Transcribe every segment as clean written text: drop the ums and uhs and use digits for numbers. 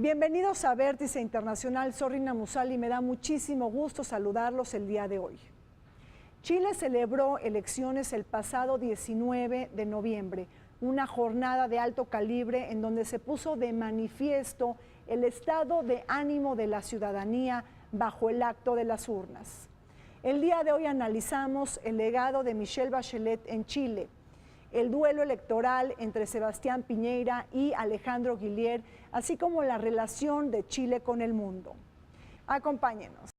Bienvenidos a Vértice Internacional, soy Rina Musali y me da muchísimo gusto saludarlos el día de hoy. Chile celebró elecciones el pasado 19 de noviembre, una jornada de alto calibre en donde se puso de manifiesto el estado de ánimo de la ciudadanía bajo el acto de las urnas. El día de hoy analizamos el legado de Michelle Bachelet en Chile, el duelo electoral entre Sebastián Piñera y Alejandro Guillier, así como la relación de Chile con el mundo. Acompáñenos.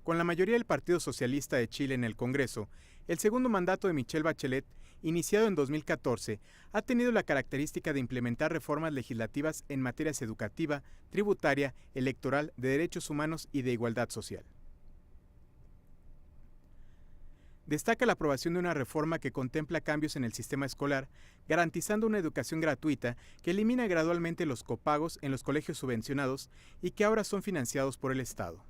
Con la mayoría del Partido Socialista de Chile en el Congreso, el segundo mandato de Michelle Bachelet, iniciado en 2014, ha tenido la característica de implementar reformas legislativas en materias educativa, tributaria, electoral, de derechos humanos y de igualdad social. Destaca la aprobación de una reforma que contempla cambios en el sistema escolar, garantizando una educación gratuita que elimina gradualmente los copagos en los colegios subvencionados y que ahora son financiados por el Estado.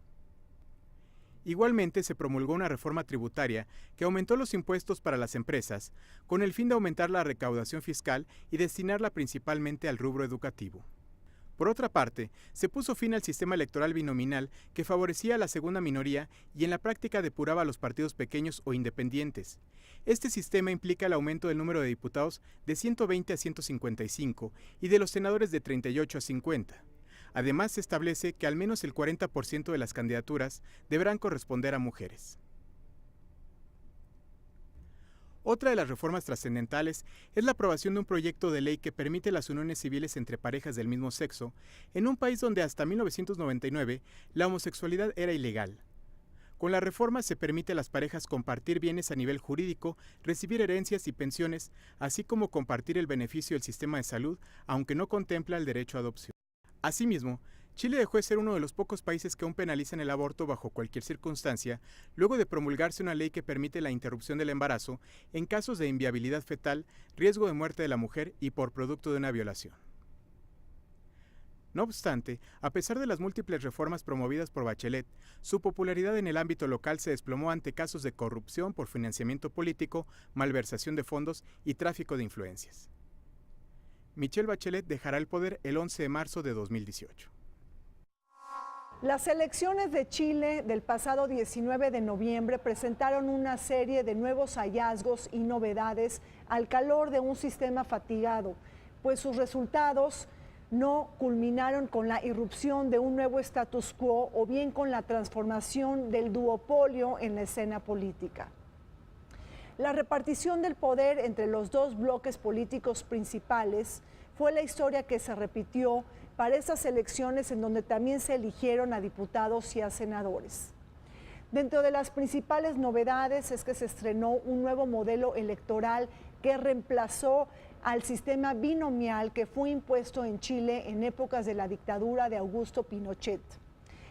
Igualmente, se promulgó una reforma tributaria que aumentó los impuestos para las empresas, con el fin de aumentar la recaudación fiscal y destinarla principalmente al rubro educativo. Por otra parte, se puso fin al sistema electoral binominal que favorecía a la segunda minoría y en la práctica depuraba a los partidos pequeños o independientes. Este sistema implica el aumento del número de diputados de 120 a 155 y de los senadores de 38 a 50. Además, se establece que al menos el 40% de las candidaturas deberán corresponder a mujeres. Otra de las reformas trascendentales es la aprobación de un proyecto de ley que permite las uniones civiles entre parejas del mismo sexo, en un país donde hasta 1999 la homosexualidad era ilegal. Con la reforma se permite a las parejas compartir bienes a nivel jurídico, recibir herencias y pensiones, así como compartir el beneficio del sistema de salud, aunque no contempla el derecho a adopción. Asimismo, Chile dejó de ser uno de los pocos países que aún penalizan el aborto bajo cualquier circunstancia, luego de promulgarse una ley que permite la interrupción del embarazo en casos de inviabilidad fetal, riesgo de muerte de la mujer y por producto de una violación. No obstante, a pesar de las múltiples reformas promovidas por Bachelet, su popularidad en el ámbito local se desplomó ante casos de corrupción por financiamiento político, malversación de fondos y tráfico de influencias. Michelle Bachelet dejará el poder el 11 de marzo de 2018. Las elecciones de Chile del pasado 19 de noviembre presentaron una serie de nuevos hallazgos y novedades al calor de un sistema fatigado, pues sus resultados no culminaron con la irrupción de un nuevo status quo o bien con la transformación del duopolio en la escena política. La repartición del poder entre los dos bloques políticos principales fue la historia que se repitió para esas elecciones en donde también se eligieron a diputados y a senadores. Dentro de las principales novedades es que se estrenó un nuevo modelo electoral que reemplazó al sistema binomial que fue impuesto en Chile en épocas de la dictadura de Augusto Pinochet.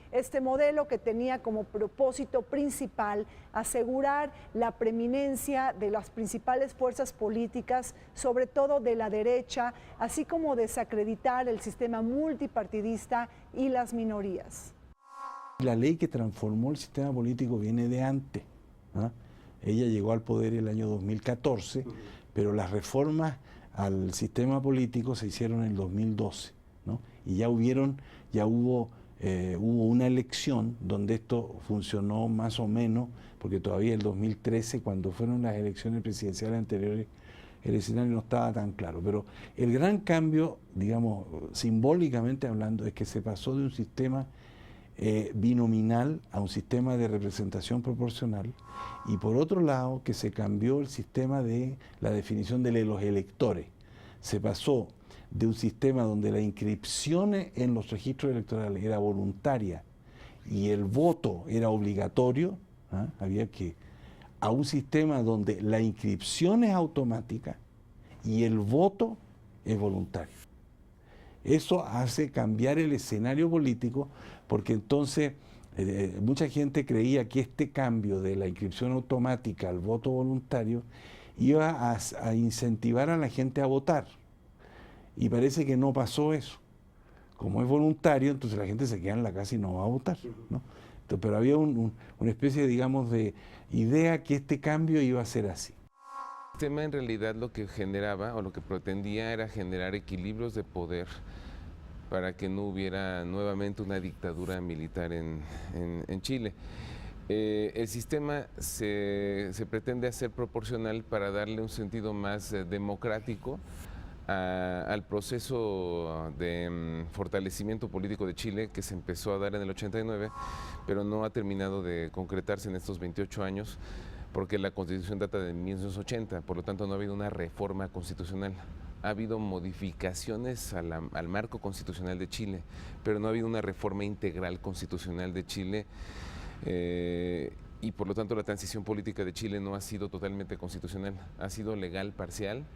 Este modelo, que tenía como propósito principal asegurar la preeminencia de las principales fuerzas políticas, sobre todo de la derecha, así como desacreditar el sistema multipartidista y las minorías. La ley que transformó el sistema político viene de antes, ¿no? Ella llegó al poder el año 2014, pero las reformas al sistema político se hicieron en el 2012, ¿no? Y ya hubo una elección donde esto funcionó más o menos, porque todavía el 2013, cuando fueron las elecciones presidenciales anteriores, el escenario no estaba tan claro. Pero el gran cambio, digamos, simbólicamente hablando, es que se pasó de un sistema binominal a un sistema de representación proporcional, y por otro lado que se cambió el sistema de la definición de los electores. Se pasó de un sistema donde la inscripción en los registros electorales era voluntaria y el voto era obligatorio, a un sistema donde la inscripción es automática y el voto es voluntario. Eso hace cambiar el escenario político, porque entonces mucha gente creía que este cambio de la inscripción automática al voto voluntario iba a incentivar a la gente a votar. Y parece que no pasó eso. Como es voluntario, entonces la gente se queda en la casa y no va a votar, ¿no? Entonces, pero había una especie, digamos, de idea que este cambio iba a ser así. El tema en realidad lo que generaba o lo que pretendía era generar equilibrios de poder para que no hubiera nuevamente una dictadura militar en Chile. El sistema se pretende hacer proporcional para darle un sentido más democrático al proceso de fortalecimiento político de Chile que se empezó a dar en el 89, pero no ha terminado de concretarse en estos 28 años, porque la Constitución data de 1980, por lo tanto no ha habido una reforma constitucional. Ha habido modificaciones al marco constitucional de Chile, pero no ha habido una reforma integral constitucional de Chile. Y por lo tanto la transición política de Chile no ha sido totalmente constitucional, ha sido legal parcial.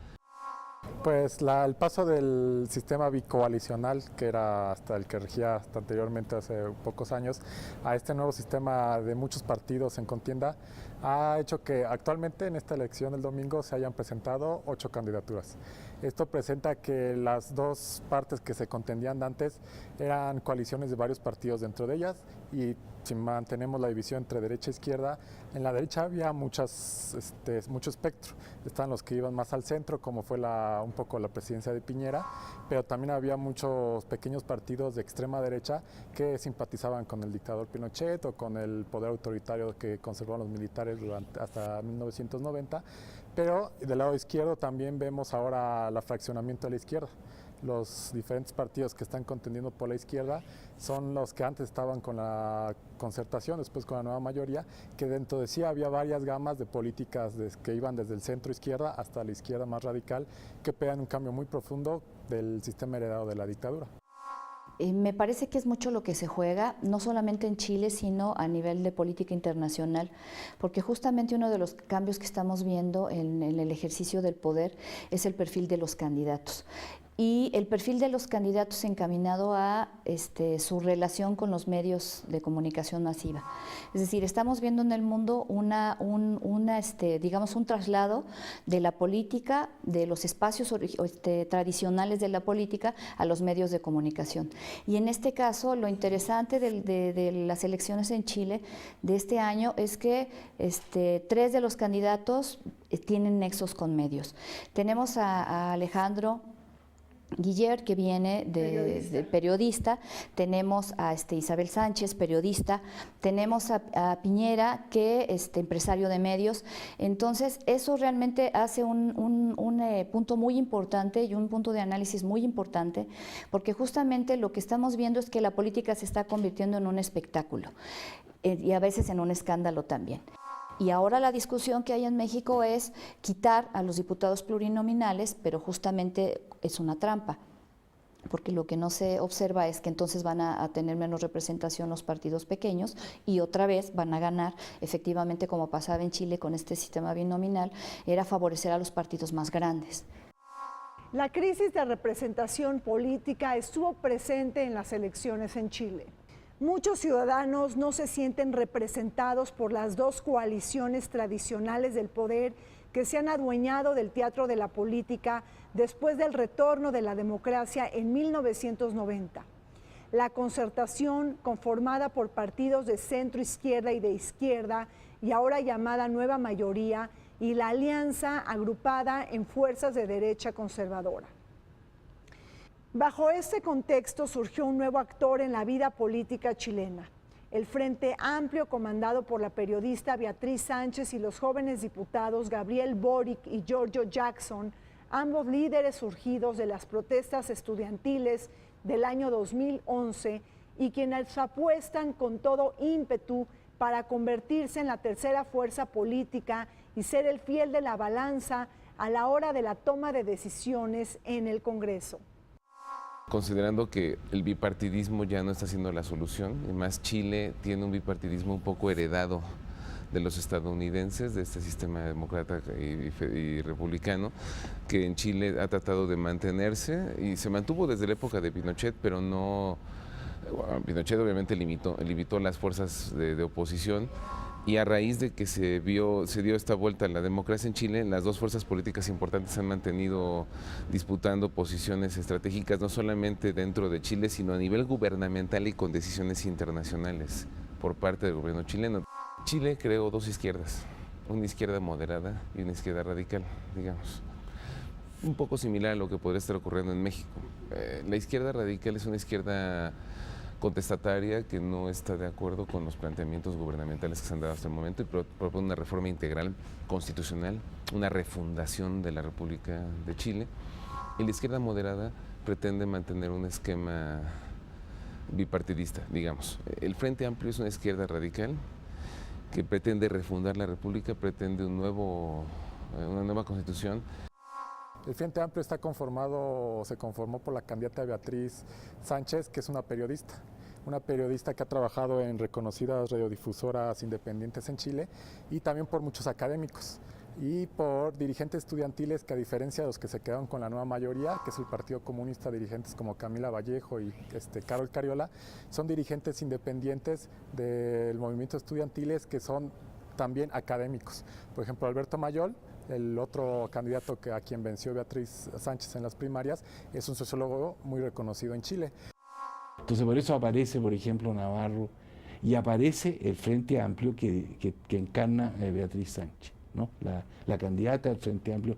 Pues el paso del sistema bicoalicional, que era hasta el que regía hasta anteriormente hace pocos años, a este nuevo sistema de muchos partidos en contienda, ha hecho que actualmente en esta elección del domingo se hayan presentado 8 candidaturas. Esto presenta que las dos partes que se contendían antes eran coaliciones de varios partidos dentro de ellas, y si mantenemos la división entre derecha e izquierda, en la derecha había mucho espectro. Están los que iban más al centro, como fue un poco la presidencia de Piñera, pero también había muchos pequeños partidos de extrema derecha que simpatizaban con el dictador Pinochet o con el poder autoritario que conservaron los militares hasta 1990. Pero del lado izquierdo también vemos ahora el fraccionamiento de la izquierda. Los diferentes partidos que están contendiendo por la izquierda son los que antes estaban con la Concertación, después con la Nueva Mayoría, que dentro de sí había varias gamas de políticas que iban desde el centro izquierda hasta la izquierda más radical, que pegan un cambio muy profundo del sistema heredado de la dictadura. Me parece que es mucho lo que se juega, no solamente en Chile, sino a nivel de política internacional, porque justamente uno de los cambios que estamos viendo en el ejercicio del poder es el perfil de los candidatos. Y el perfil de los candidatos encaminado a su relación con los medios de comunicación masiva. Es decir, estamos viendo en el mundo digamos un traslado de la política, de los espacios tradicionales de la política a los medios de comunicación. Y en este caso, lo interesante de las elecciones en Chile de este año es que 3 de los candidatos tienen nexos con medios. Tenemos a Alejandro Guiller, que viene de periodista, tenemos a Isabel Sánchez, periodista, tenemos a Piñera, que empresario de medios. Entonces, eso realmente hace un punto muy importante y un punto de análisis muy importante, porque justamente lo que estamos viendo es que la política se está convirtiendo en un espectáculo y a veces en un escándalo también. Y ahora la discusión que hay en México es quitar a los diputados plurinominales, pero justamente es una trampa, porque lo que no se observa es que entonces van a tener menos representación los partidos pequeños y otra vez van a ganar, efectivamente, como pasaba en Chile con este sistema binominal, era favorecer a los partidos más grandes. La crisis de representación política estuvo presente en las elecciones en Chile. Muchos ciudadanos no se sienten representados por las dos coaliciones tradicionales del poder que se han adueñado del teatro de la política después del retorno de la democracia en 1990. La Concertación, conformada por partidos de centro izquierda y de izquierda, y ahora llamada Nueva Mayoría, y la Alianza, agrupada en fuerzas de derecha conservadora. Bajo este contexto surgió un nuevo actor en la vida política chilena, el Frente Amplio, comandado por la periodista Beatriz Sánchez y los jóvenes diputados Gabriel Boric y Giorgio Jackson, ambos líderes surgidos de las protestas estudiantiles del año 2011 y quienes apuestan con todo ímpetu para convertirse en la tercera fuerza política y ser el fiel de la balanza a la hora de la toma de decisiones en el Congreso. Considerando que el bipartidismo ya no está siendo la solución, y más Chile tiene un bipartidismo un poco heredado de los estadounidenses, de este sistema demócrata y republicano, que en Chile ha tratado de mantenerse y se mantuvo desde la época de Pinochet, pero no. Pinochet obviamente limitó las fuerzas de oposición, y a raíz de que se dio esta vuelta a la democracia en Chile, las dos fuerzas políticas importantes han mantenido disputando posiciones estratégicas, no solamente dentro de Chile, sino a nivel gubernamental y con decisiones internacionales por parte del gobierno chileno. Chile creó dos izquierdas, una izquierda moderada y una izquierda radical, digamos. Un poco similar a lo que podría estar ocurriendo en México. La izquierda radical es una izquierda contestataria que no está de acuerdo con los planteamientos gubernamentales que se han dado hasta el momento y propone una reforma integral constitucional, una refundación de la República de Chile. Y la izquierda moderada pretende mantener un esquema bipartidista, digamos. El Frente Amplio es una izquierda radical que pretende refundar la República, pretende una nueva constitución. El Frente Amplio está se conformó por la candidata Beatriz Sánchez, que es una periodista que ha trabajado en reconocidas radiodifusoras independientes en Chile, y también por muchos académicos y por dirigentes estudiantiles que, a diferencia de los que se quedaron con la nueva mayoría, que es el Partido Comunista, dirigentes como Camila Vallejo y Carol Cariola, son dirigentes independientes del movimiento estudiantiles que son también académicos. Por ejemplo, Alberto Mayol, el otro candidato a quien venció Beatriz Sánchez en las primarias, es un sociólogo muy reconocido en Chile. Entonces por eso aparece, por ejemplo, Navarro, y aparece el Frente Amplio que encarna Beatriz Sánchez, ¿no? La candidata del Frente Amplio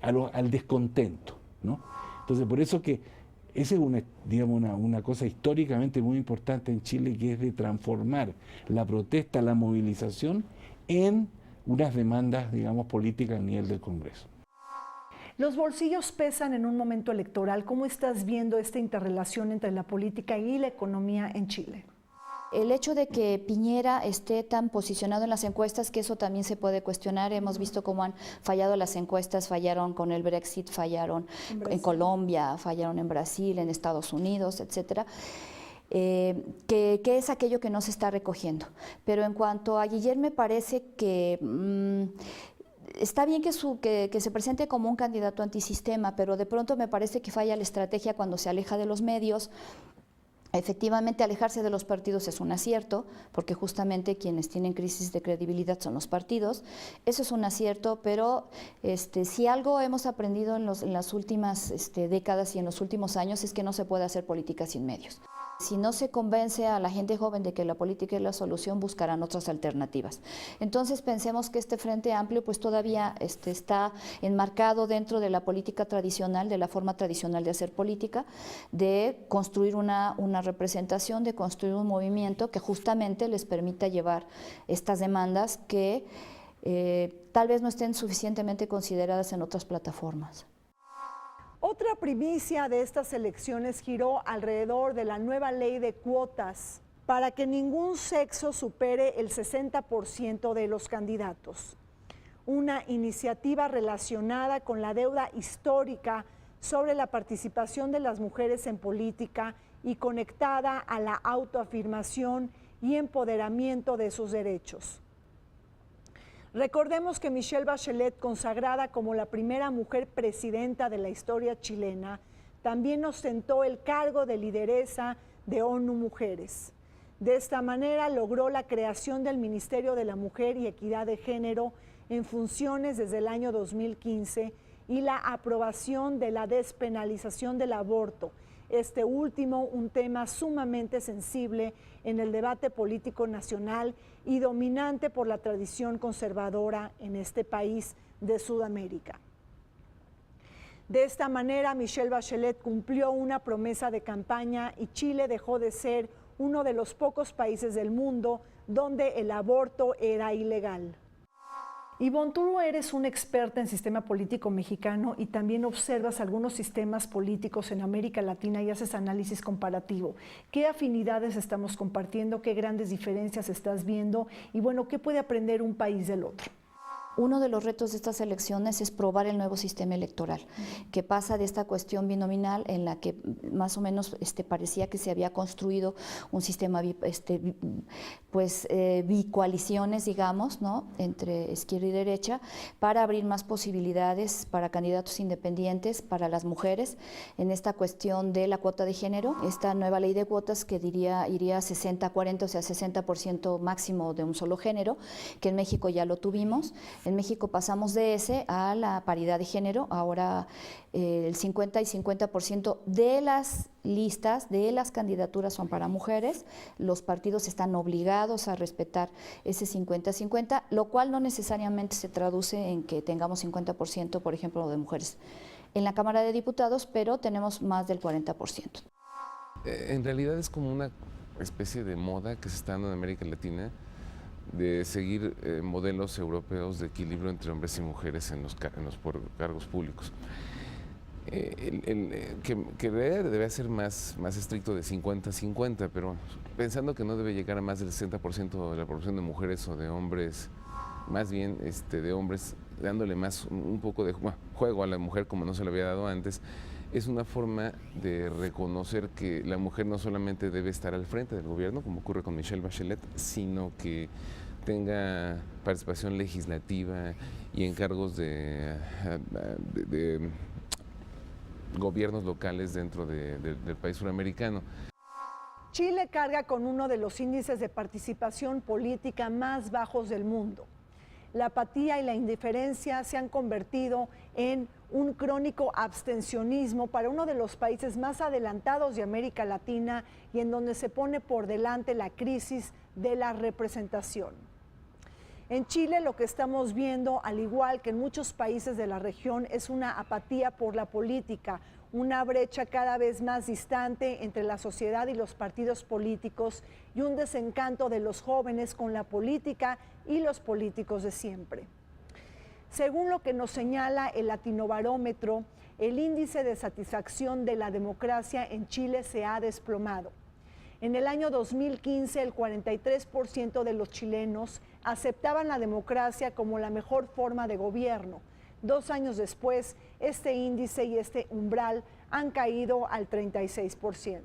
al descontento, ¿no? Entonces por eso que esa es una cosa históricamente muy importante en Chile, que es de transformar la protesta, la movilización en unas demandas, digamos, políticas a nivel del Congreso. Los bolsillos pesan en un momento electoral. ¿Cómo estás viendo esta interrelación entre la política y la economía en Chile? El hecho de que Piñera esté tan posicionado en las encuestas, que eso también se puede cuestionar. Hemos visto cómo han fallado las encuestas, fallaron con el Brexit, fallaron en Colombia, fallaron en Brasil, en Estados Unidos, etcétera. Que es aquello que no se está recogiendo. Pero en cuanto a Guillermo, me parece que está bien que se presente como un candidato antisistema, pero de pronto me parece que falla la estrategia cuando se aleja de los medios. Efectivamente, alejarse de los partidos es un acierto, porque justamente quienes tienen crisis de credibilidad son los partidos. Eso es un acierto, pero si algo hemos aprendido en las últimas décadas y en los últimos años es que no se puede hacer política sin medios. Si no se convence a la gente joven de que la política es la solución, buscarán otras alternativas. Entonces pensemos que este Frente Amplio pues todavía está enmarcado dentro de la política tradicional, de la forma tradicional de hacer política, de construir una representación, de construir un movimiento que justamente les permita llevar estas demandas que tal vez no estén suficientemente consideradas en otras plataformas. Otra primicia de estas elecciones giró alrededor de la nueva ley de cuotas para que ningún sexo supere el 60% de los candidatos. Una iniciativa relacionada con la deuda histórica sobre la participación de las mujeres en política y conectada a la autoafirmación y empoderamiento de sus derechos. Recordemos que Michelle Bachelet, consagrada como la primera mujer presidenta de la historia chilena, también ostentó el cargo de lideresa de ONU Mujeres. De esta manera logró la creación del Ministerio de la Mujer y Equidad de Género en funciones desde el año 2015 y la aprobación de la despenalización del aborto, este último un tema sumamente sensible en el debate político nacional y dominante por la tradición conservadora en este país de Sudamérica. De esta manera, Michelle Bachelet cumplió una promesa de campaña y Chile dejó de ser uno de los pocos países del mundo donde el aborto era ilegal. Ivonne, tú eres una experta en sistema político mexicano y también observas algunos sistemas políticos en América Latina y haces análisis comparativo. ¿Qué afinidades estamos compartiendo? ¿Qué grandes diferencias estás viendo? Y bueno, ¿qué puede aprender un país del otro? Uno de los retos de estas elecciones es probar el nuevo sistema electoral, que pasa de esta cuestión binominal en la que más o menos parecía que se había construido un sistema bicoaliciones, digamos, ¿no?, entre izquierda y derecha, para abrir más posibilidades para candidatos independientes, para las mujeres, en esta cuestión de la cuota de género, esta nueva ley de cuotas que iría 60-40, o sea, 60% máximo de un solo género, que en México ya lo tuvimos. En México pasamos de ese a la paridad de género. Ahora el 50 y 50% de las listas, de las candidaturas son para mujeres. Los partidos están obligados a respetar ese 50-50, lo cual no necesariamente se traduce en que tengamos 50%, por ejemplo, de mujeres en la Cámara de Diputados, pero tenemos más del 40%. En realidad es como una especie de moda que se está dando en América Latina de seguir modelos europeos de equilibrio entre hombres y mujeres en los cargos públicos. Que debe ser más estricto de 50-50, pero pensando que no debe llegar a más del 60% de la proporción de mujeres o de hombres, más bien de hombres, dándole más un poco de juego a la mujer como no se le había dado antes, es una forma de reconocer que la mujer no solamente debe estar al frente del gobierno, como ocurre con Michelle Bachelet, sino que tenga participación legislativa y en cargos de gobiernos locales dentro del país suramericano. Chile carga con uno de los índices de participación política más bajos del mundo. La apatía y la indiferencia se han convertido en un crónico abstencionismo para uno de los países más adelantados de América Latina y en donde se pone por delante la crisis de la representación. En Chile lo que estamos viendo, al igual que en muchos países de la región, es una apatía por la política, una brecha cada vez más distante entre la sociedad y los partidos políticos y un desencanto de los jóvenes con la política y los políticos de siempre. Según lo que nos señala el Latinobarómetro, el índice de satisfacción de la democracia en Chile se ha desplomado. En el año 2015, el 43% de los chilenos aceptaban la democracia como la mejor forma de gobierno. 2 años después, este índice y este umbral han caído al 36%.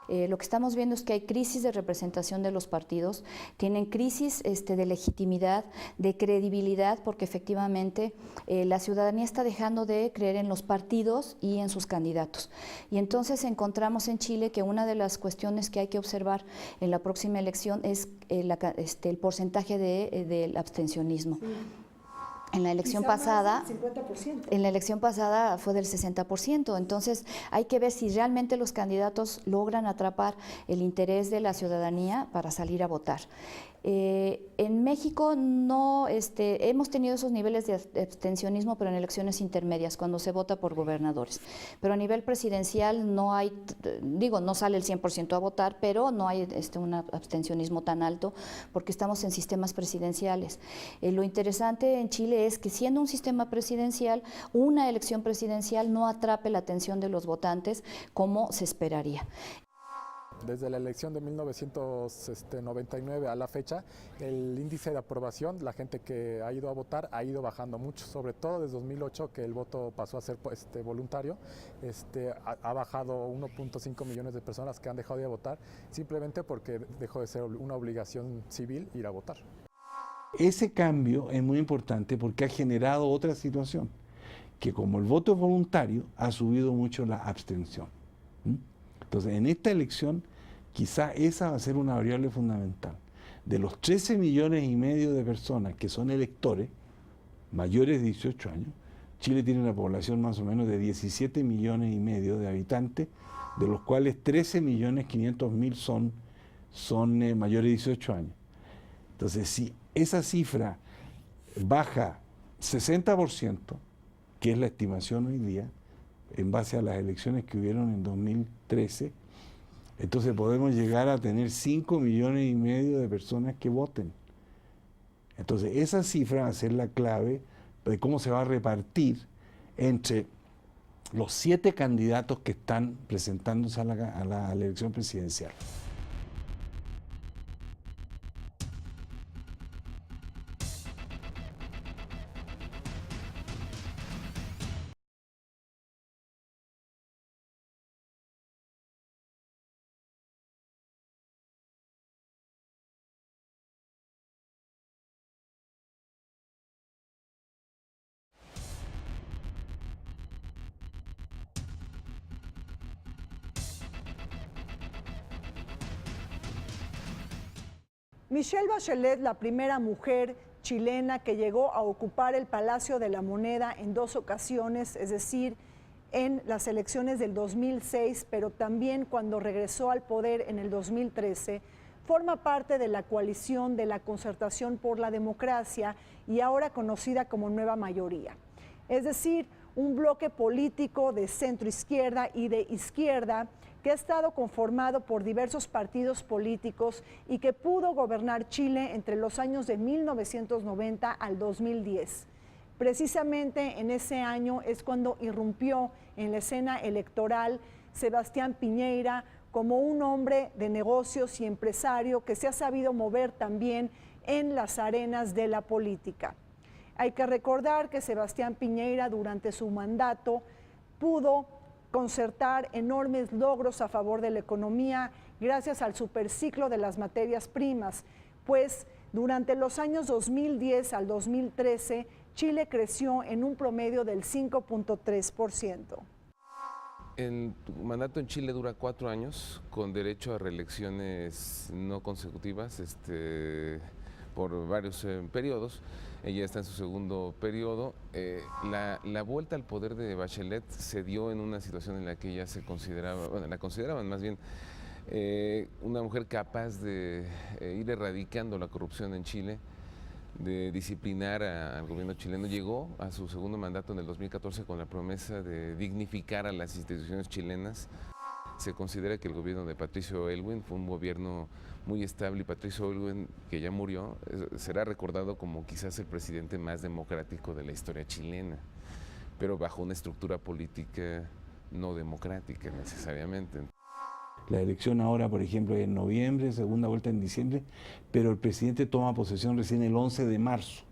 Lo que estamos viendo es que hay crisis de representación de los partidos, tienen crisis de legitimidad, de credibilidad, porque efectivamente la ciudadanía está dejando de creer en los partidos y en sus candidatos. Y entonces encontramos en Chile que una de las cuestiones que hay que observar en la próxima elección es el porcentaje del abstencionismo. Sí. En la elección pasada, 50%. En la elección pasada fue del 60%, entonces hay que ver si realmente los candidatos logran atrapar el interés de la ciudadanía para salir a votar. En México no hemos tenido esos niveles de abstencionismo, pero en elecciones intermedias, cuando se vota por gobernadores. Pero a nivel presidencial no hay, no sale el 100% a votar, pero no hay un abstencionismo tan alto porque estamos en sistemas presidenciales. Lo interesante en Chile es que siendo un sistema presidencial, una elección presidencial no atrape la atención de los votantes como se esperaría. Desde la elección de 1999 a la fecha, el índice de aprobación, la gente que ha ido a votar, ha ido bajando mucho, sobre todo desde 2008, que el voto pasó a ser voluntario, ha bajado 1.5 millones de personas que han dejado de ir a votar, simplemente porque dejó de ser una obligación civil ir a votar. Ese cambio es muy importante porque ha generado otra situación, que como el voto es voluntario, ha subido mucho la abstención. Entonces, en esta elección, quizá esa va a ser una variable fundamental. De los 13 millones y medio de personas que son electores, mayores de 18 años, Chile tiene una población más o menos de 17 millones y medio de habitantes, de los cuales 13.500.000 son mayores de 18 años. Entonces, si esa cifra baja 60%, que es la estimación hoy día, en base a las elecciones que hubieron en 2013, entonces podemos llegar a tener 5 millones y medio de personas que voten. Entonces esa cifra va a ser la clave de cómo se va a repartir entre los 7 candidatos que están presentándose a la elección presidencial. Michelle Bachelet, la primera mujer chilena que llegó a ocupar el Palacio de la Moneda en 2 ocasiones, es decir, en las elecciones del 2006, pero también cuando regresó al poder en el 2013, forma parte de la coalición de la Concertación por la Democracia y ahora conocida como Nueva Mayoría. Es decir, un bloque político de centro-izquierda y de izquierda que ha estado conformado por diversos partidos políticos y que pudo gobernar Chile entre los años de 1990 al 2010. Precisamente en ese año es cuando irrumpió en la escena electoral Sebastián Piñera como un hombre de negocios y empresario que se ha sabido mover también en las arenas de la política. Hay que recordar que Sebastián Piñera durante su mandato pudo concertar enormes logros a favor de la economía gracias al superciclo de las materias primas, pues durante los años 2010 al 2013 Chile creció en un promedio del 5.3%. El mandato en Chile dura 4 años con derecho a reelecciones no consecutivas por varios periodos. Ella está en su segundo periodo. La vuelta al poder de Bachelet se dio en una situación en la que ella se consideraba, bueno, la consideraban más bien una mujer capaz de ir erradicando la corrupción en Chile, de disciplinar al gobierno chileno. Llegó a su segundo mandato en el 2014 con la promesa de dignificar a las instituciones chilenas. Se considera que el gobierno de Patricio Aylwin fue un gobierno muy estable y Patricio Aylwin, que ya murió, será recordado como quizás el presidente más democrático de la historia chilena, pero bajo una estructura política no democrática necesariamente. La elección ahora, por ejemplo, es en noviembre, segunda vuelta en diciembre, pero el presidente toma posesión recién el 11 de marzo.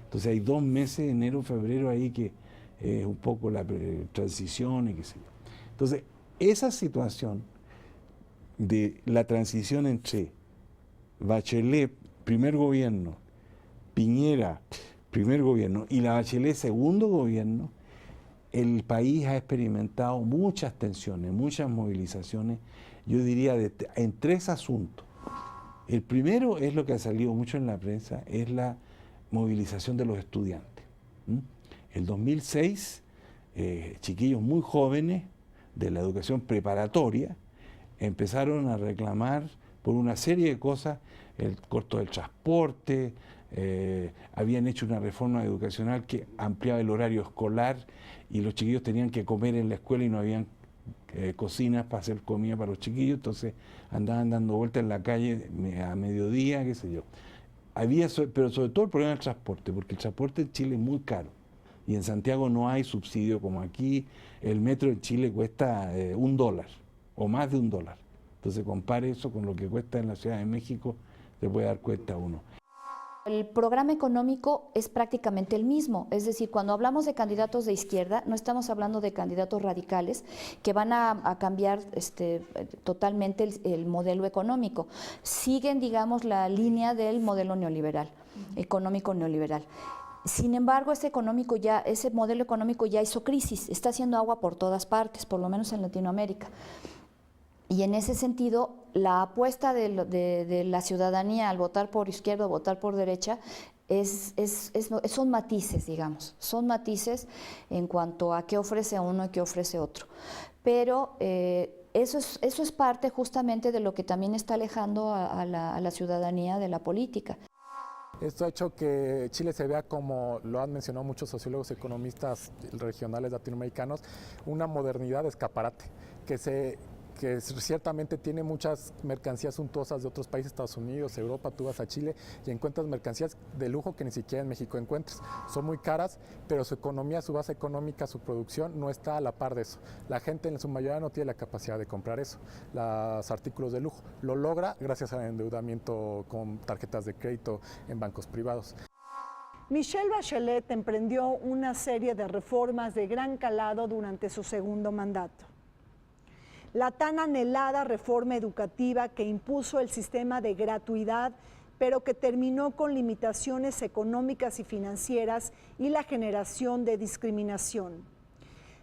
Entonces hay 2 meses, enero, febrero, ahí que es un poco la transición y qué sé yo. Entonces, esa situación de la transición entre Bachelet, primer gobierno, Piñera, primer gobierno, y la Bachelet, segundo gobierno, el país ha experimentado muchas tensiones, muchas movilizaciones, yo diría en 3 asuntos. El primero es lo que ha salido mucho en la prensa, es la movilización de los estudiantes. El 2006, chiquillos muy jóvenes de la educación preparatoria empezaron a reclamar por una serie de cosas, el costo del transporte, habían hecho una reforma educacional que ampliaba el horario escolar y los chiquillos tenían que comer en la escuela y no habían cocinas para hacer comida para los chiquillos, entonces andaban dando vueltas en la calle a mediodía, qué sé yo. Pero sobre todo el problema del transporte, porque el transporte en Chile es muy caro y en Santiago no hay subsidio como aquí. El metro en Chile cuesta $1 o más de $1. Entonces compare eso con lo que cuesta en la Ciudad de México, se puede dar cuenta uno. El programa económico es prácticamente el mismo, es decir, cuando hablamos de candidatos de izquierda, no estamos hablando de candidatos radicales que van a cambiar totalmente el modelo económico. Siguen, digamos, la línea del modelo neoliberal, económico neoliberal. Sin embargo, ese modelo económico ya hizo crisis, está haciendo agua por todas partes, por lo menos en Latinoamérica. Y en ese sentido, la apuesta de la ciudadanía al votar por izquierda o votar por derecha son matices, digamos, son matices en cuanto a qué ofrece uno y qué ofrece otro. Pero eso es parte justamente de lo que también está alejando a la ciudadanía de la política. Esto ha hecho que Chile se vea, como lo han mencionado muchos sociólogos, economistas regionales latinoamericanos, una modernidad de escaparate, que ciertamente tiene muchas mercancías suntuosas de otros países, Estados Unidos, Europa. Tú vas a Chile y encuentras mercancías de lujo que ni siquiera en México encuentras. Son muy caras, pero su economía, su base económica, su producción no está a la par de eso. La gente en su mayoría no tiene la capacidad de comprar eso, los artículos de lujo. Lo logra gracias al endeudamiento con tarjetas de crédito en bancos privados. Michelle Bachelet emprendió una serie de reformas de gran calado durante su segundo mandato. La tan anhelada reforma educativa que impuso el sistema de gratuidad, pero que terminó con limitaciones económicas y financieras y la generación de discriminación.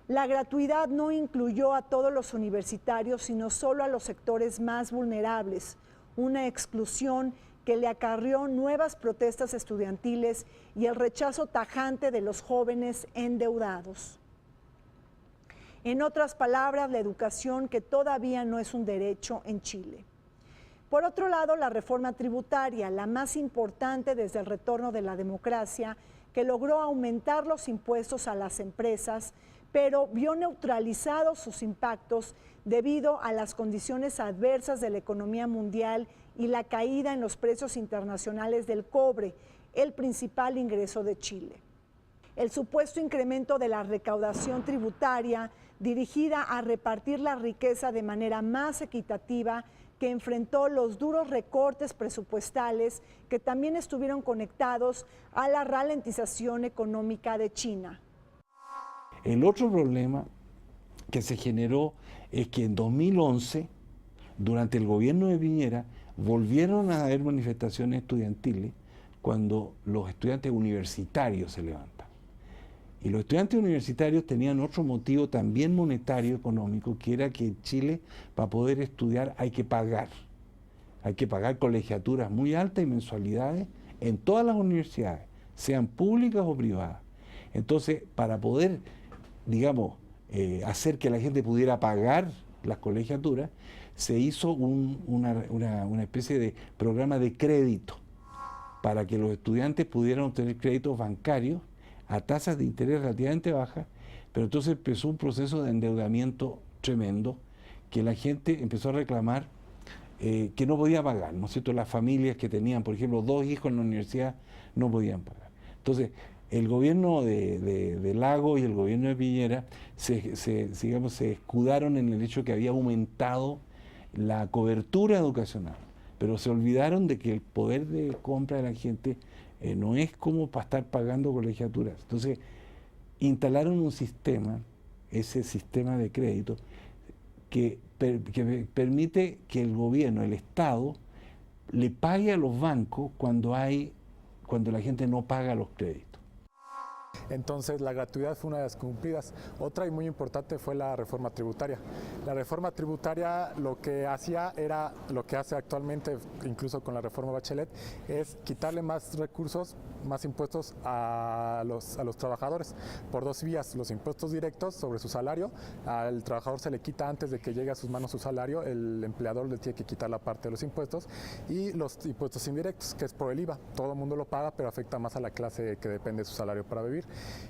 La gratuidad no incluyó a todos los universitarios, sino solo a los sectores más vulnerables, una exclusión que le acarrió nuevas protestas estudiantiles y el rechazo tajante de los jóvenes endeudados. En otras palabras, la educación que todavía no es un derecho en Chile. Por otro lado, la reforma tributaria, la más importante desde el retorno de la democracia, que logró aumentar los impuestos a las empresas, pero vio neutralizados sus impactos debido a las condiciones adversas de la economía mundial y la caída en los precios internacionales del cobre, el principal ingreso de Chile. El supuesto incremento de la recaudación tributaria dirigida a repartir la riqueza de manera más equitativa, que enfrentó los duros recortes presupuestales que también estuvieron conectados a la ralentización económica de China. El otro problema que se generó es que en 2011, durante el gobierno de Piñera, volvieron a haber manifestaciones estudiantiles cuando los estudiantes universitarios se levantan. Y los estudiantes universitarios tenían otro motivo también monetario, económico, que era que en Chile, para poder estudiar, hay que pagar. Hay que pagar colegiaturas muy altas y mensualidades en todas las universidades, sean públicas o privadas. Entonces, para poder, digamos, hacer que la gente pudiera pagar las colegiaturas, se hizo una especie de programa de crédito para que los estudiantes pudieran obtener créditos bancarios a tasas de interés relativamente bajas, pero entonces empezó un proceso de endeudamiento tremendo que la gente empezó a reclamar que no podía pagar, ¿no es cierto? Las familias que tenían, por ejemplo, 2 hijos en la universidad no podían pagar. Entonces, el gobierno de Lagos y el gobierno de Piñera se escudaron en el hecho que había aumentado la cobertura educacional, pero se olvidaron de que el poder de compra de la gente no es como para estar pagando colegiaturas. Entonces, instalaron un sistema, ese sistema de crédito, que permite que el gobierno, el Estado, le pague a los bancos cuando la gente no paga los créditos. Entonces la gratuidad fue una de las cumplidas. Otra y muy importante fue la reforma tributaria. La reforma tributaria lo que hacía era lo que hace actualmente, incluso con la reforma Bachelet, es quitarle más recursos, más impuestos a los trabajadores por 2 vías: los impuestos directos sobre su salario. Al trabajador se le quita antes de que llegue a sus manos su salario, el empleador le tiene que quitar la parte de los impuestos, y los impuestos indirectos, que es por el IVA. Todo el mundo lo paga, pero afecta más a la clase que depende de su salario para vivir.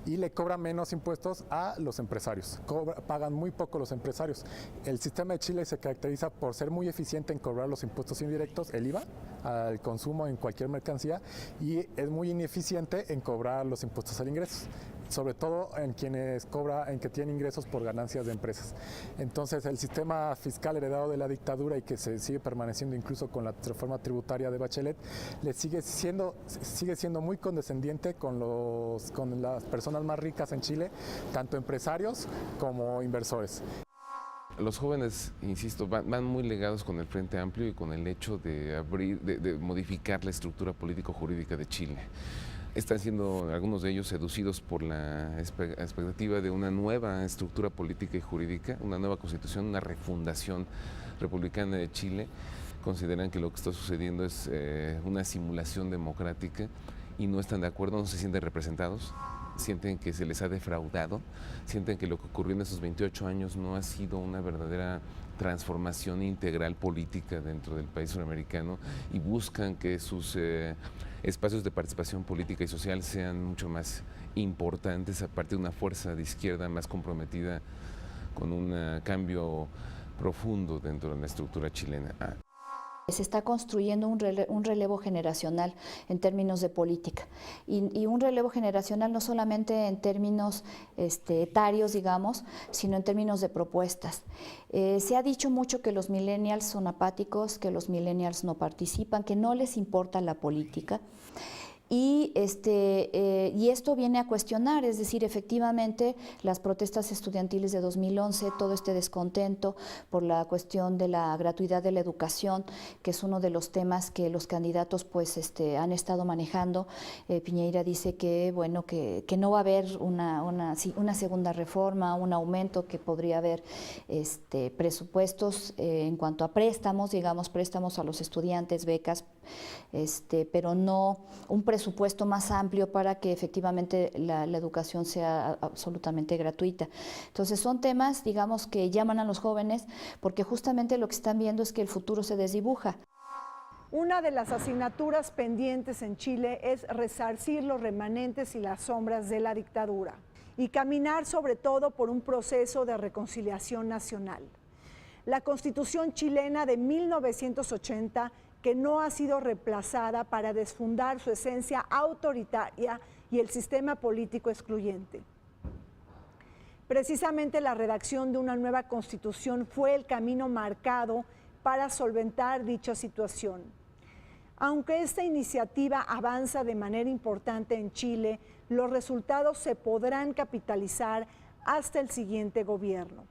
Y le cobra menos impuestos a los empresarios. Pagan muy poco los empresarios. El sistema de Chile se caracteriza por ser muy eficiente en cobrar los impuestos indirectos, el IVA, al consumo en cualquier mercancía, y es muy ineficiente en cobrar los impuestos al ingreso, sobre todo en que tienen ingresos por ganancias de empresas. Entonces, el sistema fiscal heredado de la dictadura y que se sigue permaneciendo incluso con la reforma tributaria de Bachelet, sigue siendo muy condescendiente con las personas más ricas en Chile, tanto empresarios como inversores. Los jóvenes, insisto, van muy legados con el Frente Amplio y con el hecho de modificar la estructura político-jurídica de Chile. Están siendo algunos de ellos seducidos por la expectativa de una nueva estructura política y jurídica, una nueva constitución, una refundación republicana de Chile. Consideran que lo que está sucediendo es una simulación democrática y no están de acuerdo, no se sienten representados. Sienten que se les ha defraudado, sienten que lo que ocurrió en esos 28 años no ha sido una verdadera transformación integral política dentro del país sudamericano, y buscan que sus espacios de participación política y social sean mucho más importantes a partir de una fuerza de izquierda más comprometida con un cambio profundo dentro de la estructura chilena. Se está construyendo un relevo generacional en términos de política, y un relevo generacional no solamente en términos etarios, digamos, sino en términos de propuestas. Se ha dicho mucho que los millennials son apáticos, que los millennials no participan, que no les importa la política. Y esto viene a cuestionar, es decir, efectivamente las protestas estudiantiles de 2011, todo este descontento por la cuestión de la gratuidad de la educación, que es uno de los temas que los candidatos han estado manejando. Piñera dice que no va a haber una segunda reforma, un aumento, que podría haber presupuestos en cuanto a préstamos, digamos, préstamos a los estudiantes, becas, pero no un presupuesto más amplio para que efectivamente la educación sea absolutamente gratuita. Entonces son temas, digamos, que llaman a los jóvenes porque justamente lo que están viendo es que el futuro se desdibuja. Una de las asignaturas pendientes en Chile es resarcir los remanentes y las sombras de la dictadura y caminar sobre todo por un proceso de reconciliación nacional. La Constitución chilena de 1980, que no ha sido reemplazada para desfundar su esencia autoritaria y el sistema político excluyente. Precisamente la redacción de una nueva Constitución fue el camino marcado para solventar dicha situación. Aunque esta iniciativa avanza de manera importante en Chile, los resultados se podrán capitalizar hasta el siguiente gobierno.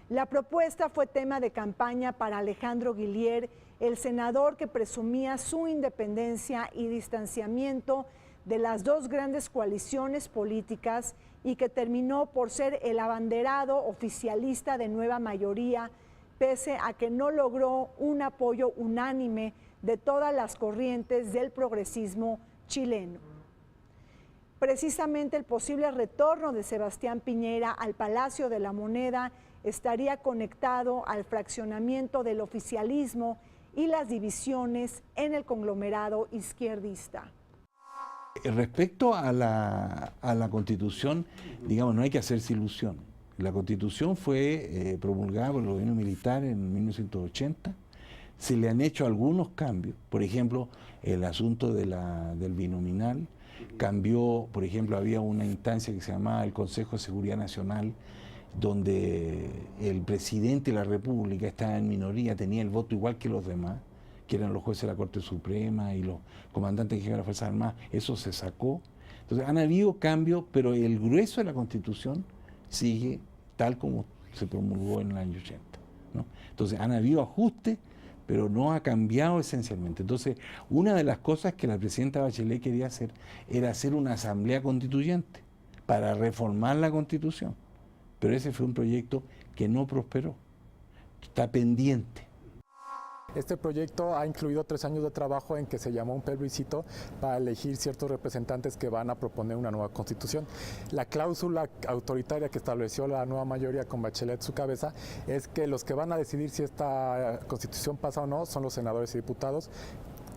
La propuesta fue tema de campaña para Alejandro Guillier, el senador que presumía su independencia y distanciamiento de las dos grandes coaliciones políticas y que terminó por ser el abanderado oficialista de nueva mayoría, pese a que no logró un apoyo unánime de todas las corrientes del progresismo chileno. Precisamente el posible retorno de Sebastián Piñera al Palacio de la Moneda estaría conectado al fraccionamiento del oficialismo y las divisiones en el conglomerado izquierdista. Respecto a la Constitución, digamos, no hay que hacerse ilusión. La Constitución fue promulgada por el gobierno militar en 1980. Se le han hecho algunos cambios, por ejemplo, el asunto del binominal cambió, por ejemplo, había una instancia que se llamaba el Consejo de Seguridad Nacional, donde el presidente de la República estaba en minoría, tenía el voto igual que los demás, que eran los jueces de la Corte Suprema y los comandantes en jefe de las Fuerzas Armadas. Eso se sacó. Entonces han habido cambios, pero el grueso de la Constitución sigue tal como se promulgó en el año 80, ¿no? Entonces han habido ajustes, pero no ha cambiado esencialmente. Entonces, una de las cosas que la presidenta Bachelet quería hacer era hacer una asamblea constituyente para reformar la Constitución. Pero ese fue un proyecto que no prosperó, está pendiente. Este proyecto ha incluido 3 años de trabajo en que se llamó un plebiscito para elegir ciertos representantes que van a proponer una nueva constitución. La cláusula autoritaria que estableció la nueva mayoría con Bachelet a su cabeza es que los que van a decidir si esta constitución pasa o no son los senadores y diputados,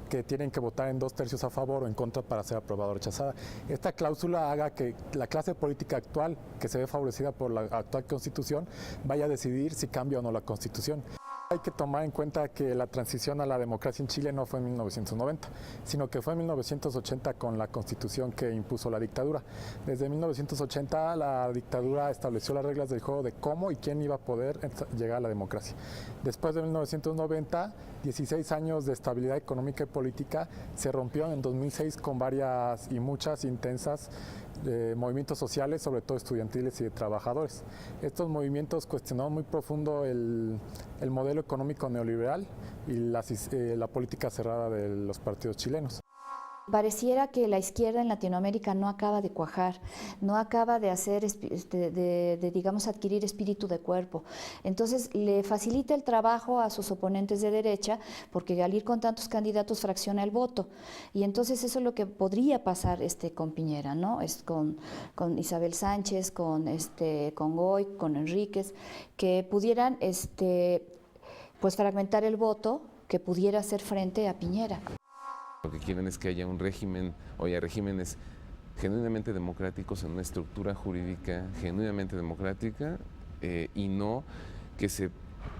que tienen que votar en 2/3 a favor o en contra para ser aprobada o rechazada. Esta cláusula haga que la clase política actual, que se ve favorecida por la actual constitución, vaya a decidir si cambia o no la constitución. Hay que tomar en cuenta que la transición a la democracia en Chile no fue en 1990, sino que fue en 1980 con la constitución que impuso la dictadura. Desde 1980 la dictadura estableció las reglas del juego de cómo y quién iba a poder llegar a la democracia. Después de 1990, 16 años de estabilidad económica y política se rompieron en 2006 con varias y muchas intensas movimientos sociales, sobre todo estudiantiles y de trabajadores. Estos movimientos cuestionaron muy profundo el modelo económico neoliberal y la política cerrada de los partidos chilenos. Pareciera que la izquierda en Latinoamérica no acaba de cuajar, no acaba de hacer, digamos, adquirir espíritu de cuerpo. Entonces le facilita el trabajo a sus oponentes de derecha porque al ir con tantos candidatos fracciona el voto. Y entonces eso es lo que podría pasar con Piñera, ¿no? Es con Isabel Sánchez, con Goy, con Enríquez, que pudieran pues fragmentar el voto que pudiera hacer frente a Piñera. Lo que quieren es que haya un régimen, o haya regímenes genuinamente democráticos en una estructura jurídica genuinamente democrática y no que se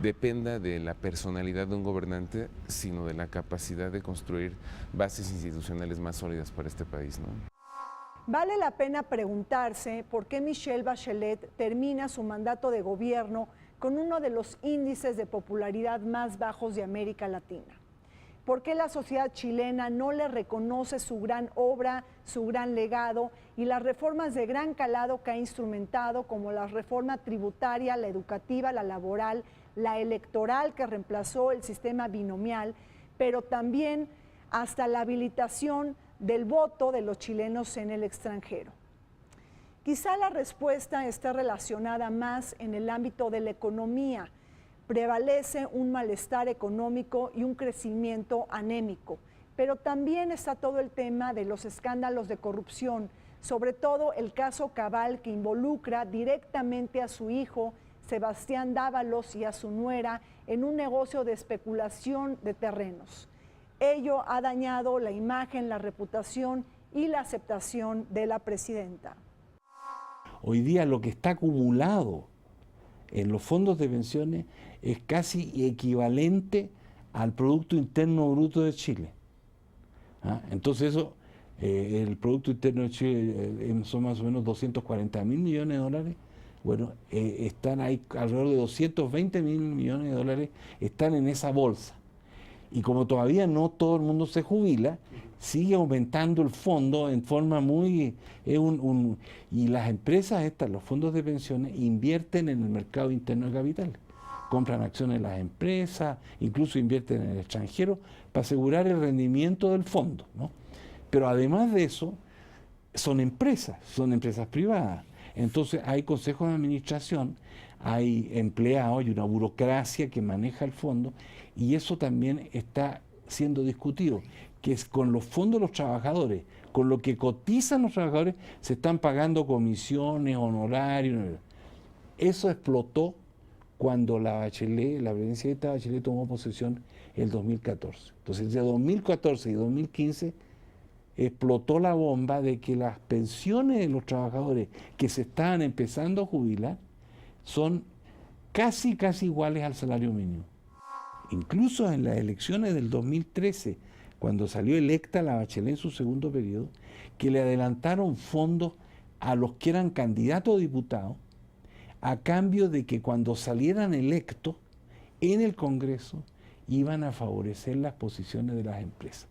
dependa de la personalidad de un gobernante, sino de la capacidad de construir bases institucionales más sólidas para este país, ¿no? Vale la pena preguntarse por qué Michelle Bachelet termina su mandato de gobierno con uno de los índices de popularidad más bajos de América Latina. ¿Por qué la sociedad chilena no le reconoce su gran obra, su gran legado y las reformas de gran calado que ha instrumentado, como la reforma tributaria, la educativa, la laboral, la electoral que reemplazó el sistema binomial, pero también hasta la habilitación del voto de los chilenos en el extranjero? Quizá la respuesta esté relacionada más en el ámbito de la economía. Prevalece un malestar económico y un crecimiento anémico, pero también está todo el tema de los escándalos de corrupción, sobre todo el caso Cabal, que involucra directamente a su hijo, Sebastián Dávalos, y a su nuera en un negocio de especulación de terrenos. Ello ha dañado la imagen, la reputación y la aceptación de la presidenta. Hoy día lo que está acumulado en los fondos de pensiones es casi equivalente al Producto Interno Bruto de Chile. Entonces eso, el Producto Interno de Chile son más o menos 240.000 millones de dólares. Bueno, están ahí alrededor de 220.000 millones de dólares, están en esa bolsa. Y como todavía no todo el mundo se jubila, sigue aumentando el fondo en forma muy... y las empresas estas, los fondos de pensiones, invierten en el mercado interno de capitales. Compran acciones de las empresas, incluso invierten en el extranjero para asegurar el rendimiento del fondo, ¿no? Pero además de eso, son empresas privadas. Entonces hay consejos de administración, hay empleados y una burocracia que maneja el fondo, y eso también está siendo discutido, que es con los fondos de los trabajadores, con lo que cotizan los trabajadores, se están pagando comisiones, honorarios. Eso explotó cuando la presidenta Bachelet tomó posesión el 2014. Entonces, entre 2014 y 2015 explotó la bomba de que las pensiones de los trabajadores que se estaban empezando a jubilar son casi iguales al salario mínimo. Incluso en las elecciones del 2013, cuando salió electa la Bachelet en su segundo periodo, que le adelantaron fondos a los que eran candidatos a diputados, a cambio de que cuando salieran electos en el Congreso iban a favorecer las posiciones de las empresas.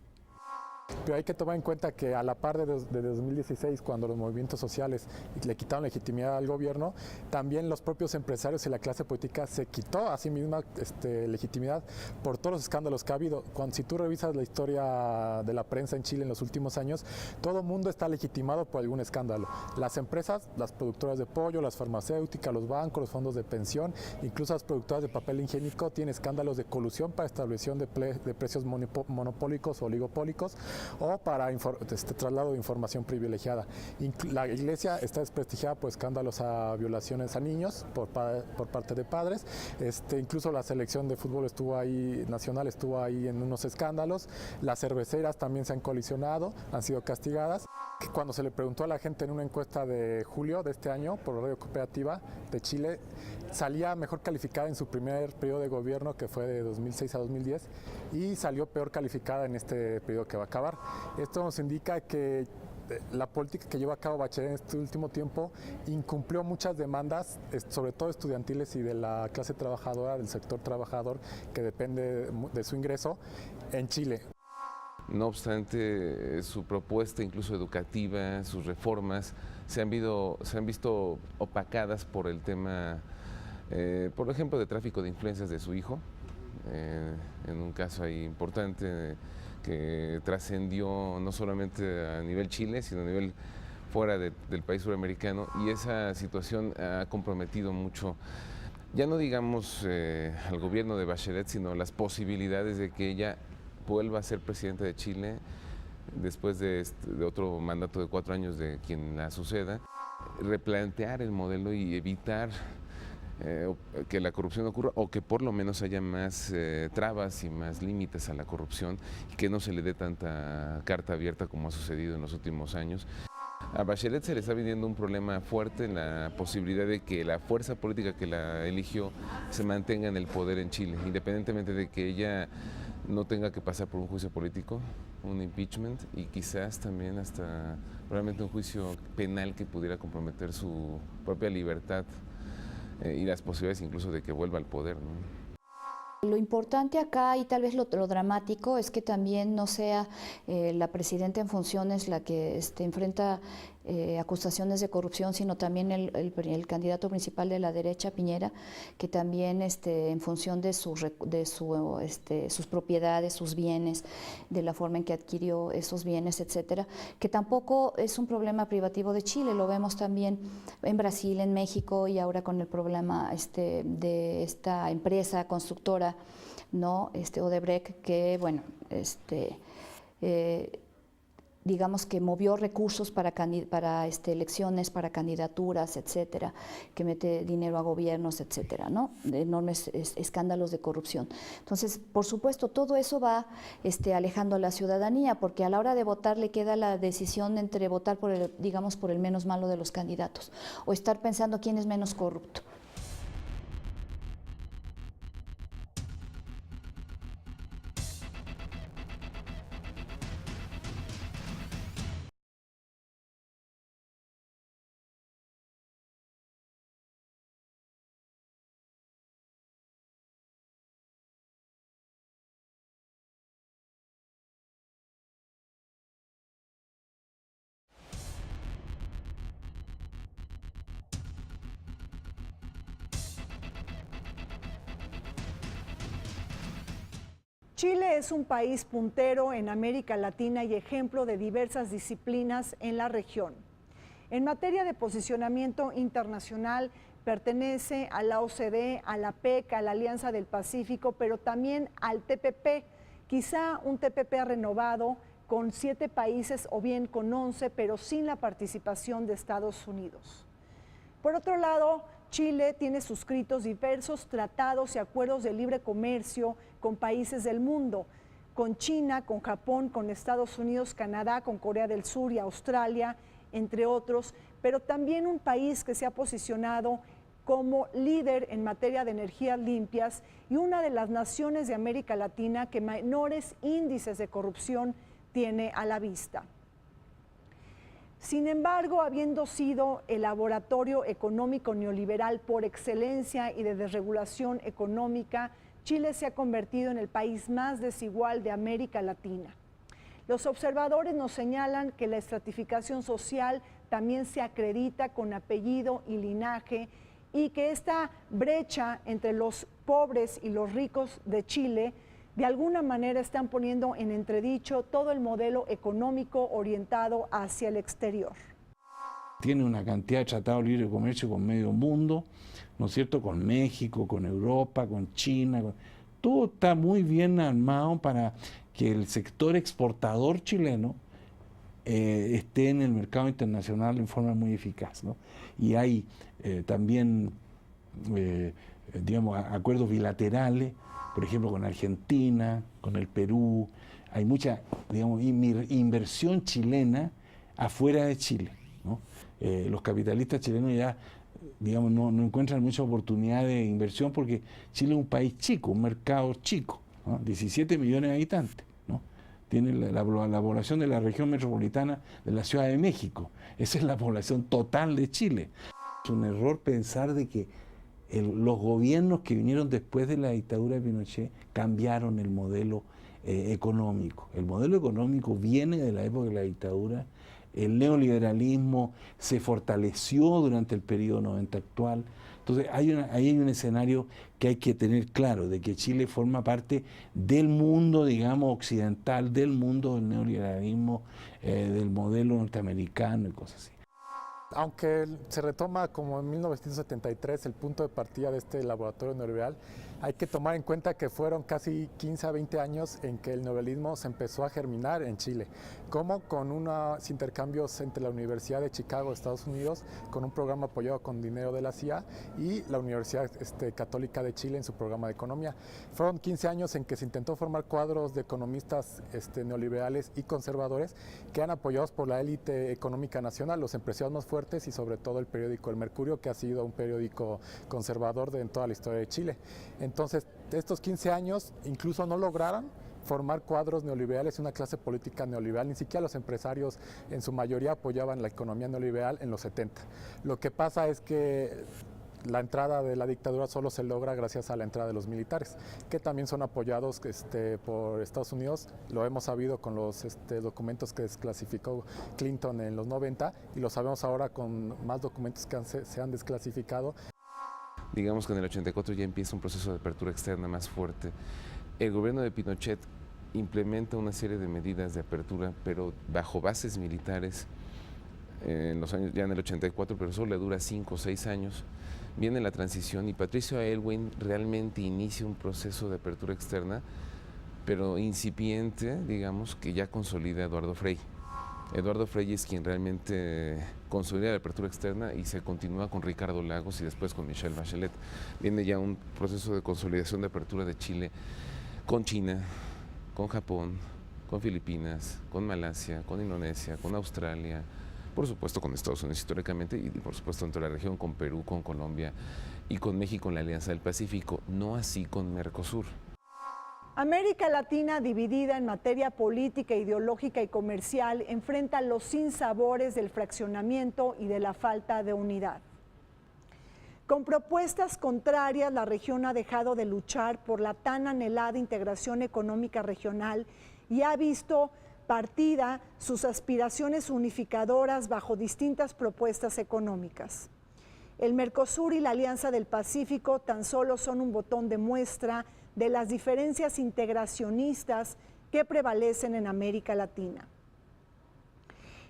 Pero hay que tomar en cuenta que a la par de 2016, cuando los movimientos sociales le quitaron legitimidad al gobierno, también los propios empresarios y la clase política se quitó a sí misma legitimidad por todos los escándalos que ha habido. Si tú revisas la historia de la prensa en Chile en los últimos años, todo el mundo está legitimado por algún escándalo. Las empresas, las productoras de pollo, las farmacéuticas, los bancos, los fondos de pensión, incluso las productoras de papel higiénico tienen escándalos de colusión para establección de precios monopólicos o oligopólicos, o para traslado de información privilegiada. La iglesia está desprestigiada por escándalos a violaciones a niños por parte de padres. Incluso la selección de fútbol nacional estuvo ahí en unos escándalos. Las cerveceras también se han colisionado, han sido castigadas. Cuando se le preguntó a la gente en una encuesta de julio de este año por Radio Cooperativa de Chile, salía mejor calificada en su primer periodo de gobierno, que fue de 2006 a 2010, y salió peor calificada en este periodo que va a acabar. Esto nos indica que la política que lleva a cabo Bachelet en este último tiempo incumplió muchas demandas, sobre todo estudiantiles y de la clase trabajadora, del sector trabajador, que depende de su ingreso en Chile. No obstante, su propuesta, incluso educativa, sus reformas, se han visto opacadas por el tema, por ejemplo, de tráfico de influencias de su hijo, en un caso ahí importante que trascendió no solamente a nivel Chile, sino a nivel fuera del país suramericano, y esa situación ha comprometido mucho, ya no digamos al gobierno de Bachelet, sino las posibilidades de que ella vuelva a ser presidenta de Chile después de otro mandato de 4 años de quien la suceda, replantear el modelo y evitar que la corrupción ocurra, o que por lo menos haya más trabas y más límites a la corrupción, y que no se le dé tanta carta abierta como ha sucedido en los últimos años. A Bachelet se le está viniendo un problema fuerte en la posibilidad de que la fuerza política que la eligió se mantenga en el poder en Chile, independientemente de que ella no tenga que pasar por un juicio político, un impeachment, y quizás también hasta probablemente un juicio penal que pudiera comprometer su propia libertad y las posibilidades incluso de que vuelva al poder, ¿no? Lo importante acá, y tal vez lo dramático, es que también no sea la presidenta en funciones la que enfrenta acusaciones de corrupción, sino también el candidato principal de la derecha, Piñera, que también en función de sus propiedades, sus bienes, de la forma en que adquirió esos bienes, etcétera, que tampoco es un problema privativo de Chile, lo vemos también en Brasil, en México, y ahora con el problema de esta empresa constructora, ¿no? Odebrecht, que bueno, digamos que movió recursos para elecciones, para candidaturas, etcétera, que mete dinero a gobiernos, etcétera, ¿no? De enormes escándalos de corrupción. Entonces, por supuesto, todo eso va alejando a la ciudadanía, porque a la hora de votar le queda la decisión entre votar por el, digamos, por el menos malo de los candidatos, o estar pensando quién es menos corrupto. Chile es un país puntero en América Latina y ejemplo de diversas disciplinas en la región. En materia de posicionamiento internacional, pertenece a la OCDE, a la PEC, a la Alianza del Pacífico, pero también al TPP, quizá un TPP renovado con 7 países o bien con 11, pero sin la participación de Estados Unidos. Por otro lado, Chile tiene suscritos diversos tratados y acuerdos de libre comercio con países del mundo, con China, con Japón, con Estados Unidos, Canadá, con Corea del Sur y Australia, entre otros, pero también un país que se ha posicionado como líder en materia de energías limpias y una de las naciones de América Latina que menores índices de corrupción tiene a la vista. Sin embargo, habiendo sido el laboratorio económico neoliberal por excelencia y de desregulación económica, Chile se ha convertido en el país más desigual de América Latina. Los observadores nos señalan que la estratificación social también se acredita con apellido y linaje y que esta brecha entre los pobres y los ricos de Chile de alguna manera están poniendo en entredicho todo el modelo económico orientado hacia el exterior. Tiene una cantidad de tratados de libre comercio con medio mundo, ¿no es cierto?, con México, con Europa, con China, todo está muy bien armado para que el sector exportador chileno esté en el mercado internacional en forma muy eficaz, ¿no? Y hay también, digamos, acuerdos bilaterales, por ejemplo, con Argentina, con el Perú. Hay mucha, digamos, inversión chilena afuera de Chile, ¿no? Los capitalistas chilenos ya, digamos, no encuentran mucha oportunidad de inversión porque Chile es un país chico, un mercado chico, ¿no? 17 millones de habitantes, ¿no? Tiene la población de la región metropolitana de la Ciudad de México. Esa es la población total de Chile. Es un error pensar de que los gobiernos que vinieron después de la dictadura de Pinochet cambiaron el modelo económico. El modelo económico viene de la época de la dictadura. El neoliberalismo se fortaleció durante el periodo 90 actual. Entonces ahí hay un escenario que hay que tener claro, de que Chile forma parte del mundo, digamos, occidental, del mundo del neoliberalismo, del modelo norteamericano y cosas así. Aunque se retoma como en 1973 el punto de partida de este laboratorio neoliberal, hay que tomar en cuenta que fueron casi 15 a 20 años en que el neoliberalismo se empezó a germinar en Chile, como con unos intercambios entre la Universidad de Chicago de Estados Unidos, con un programa apoyado con dinero de la CIA, y la Universidad Católica de Chile en su programa de economía. Fueron 15 años en que se intentó formar cuadros de economistas neoliberales y conservadores que eran apoyados por la élite económica nacional, los empresarios más fuertes y sobre todo el periódico El Mercurio, que ha sido un periódico conservador en toda la historia de Chile. Entonces, estos 15 años incluso no lograron formar cuadros neoliberales, una clase política neoliberal. Ni siquiera los empresarios en su mayoría apoyaban la economía neoliberal en los 70. Lo que pasa es que la entrada de la dictadura solo se logra gracias a la entrada de los militares, que también son apoyados por Estados Unidos. Lo hemos sabido con los documentos que desclasificó Clinton en los 90 y lo sabemos ahora con más documentos que se han desclasificado. Digamos que en el 84 ya empieza un proceso de apertura externa más fuerte. El gobierno de Pinochet implementa una serie de medidas de apertura, pero bajo bases militares, en los años, ya en el 84, pero solo le dura 5 o 6 años. Viene la transición y Patricio Aylwin realmente inicia un proceso de apertura externa pero incipiente, digamos, que ya consolida Eduardo Frei. Eduardo Frei es quien realmente consolida la apertura externa y se continúa con Ricardo Lagos y después con Michelle Bachelet. Viene ya un proceso de consolidación de apertura de Chile con China, con Japón, con Filipinas, con Malasia, con Indonesia, con Australia, por supuesto con Estados Unidos históricamente y por supuesto dentro de la región con Perú, con Colombia y con México en la Alianza del Pacífico, no así con Mercosur. América Latina, dividida en materia política, ideológica y comercial, enfrenta los sinsabores del fraccionamiento y de la falta de unidad. Con propuestas contrarias, la región ha dejado de luchar por la tan anhelada integración económica regional y ha visto partida sus aspiraciones unificadoras bajo distintas propuestas económicas. El Mercosur y la Alianza del Pacífico tan solo son un botón de muestra de las diferencias integracionistas que prevalecen en América Latina.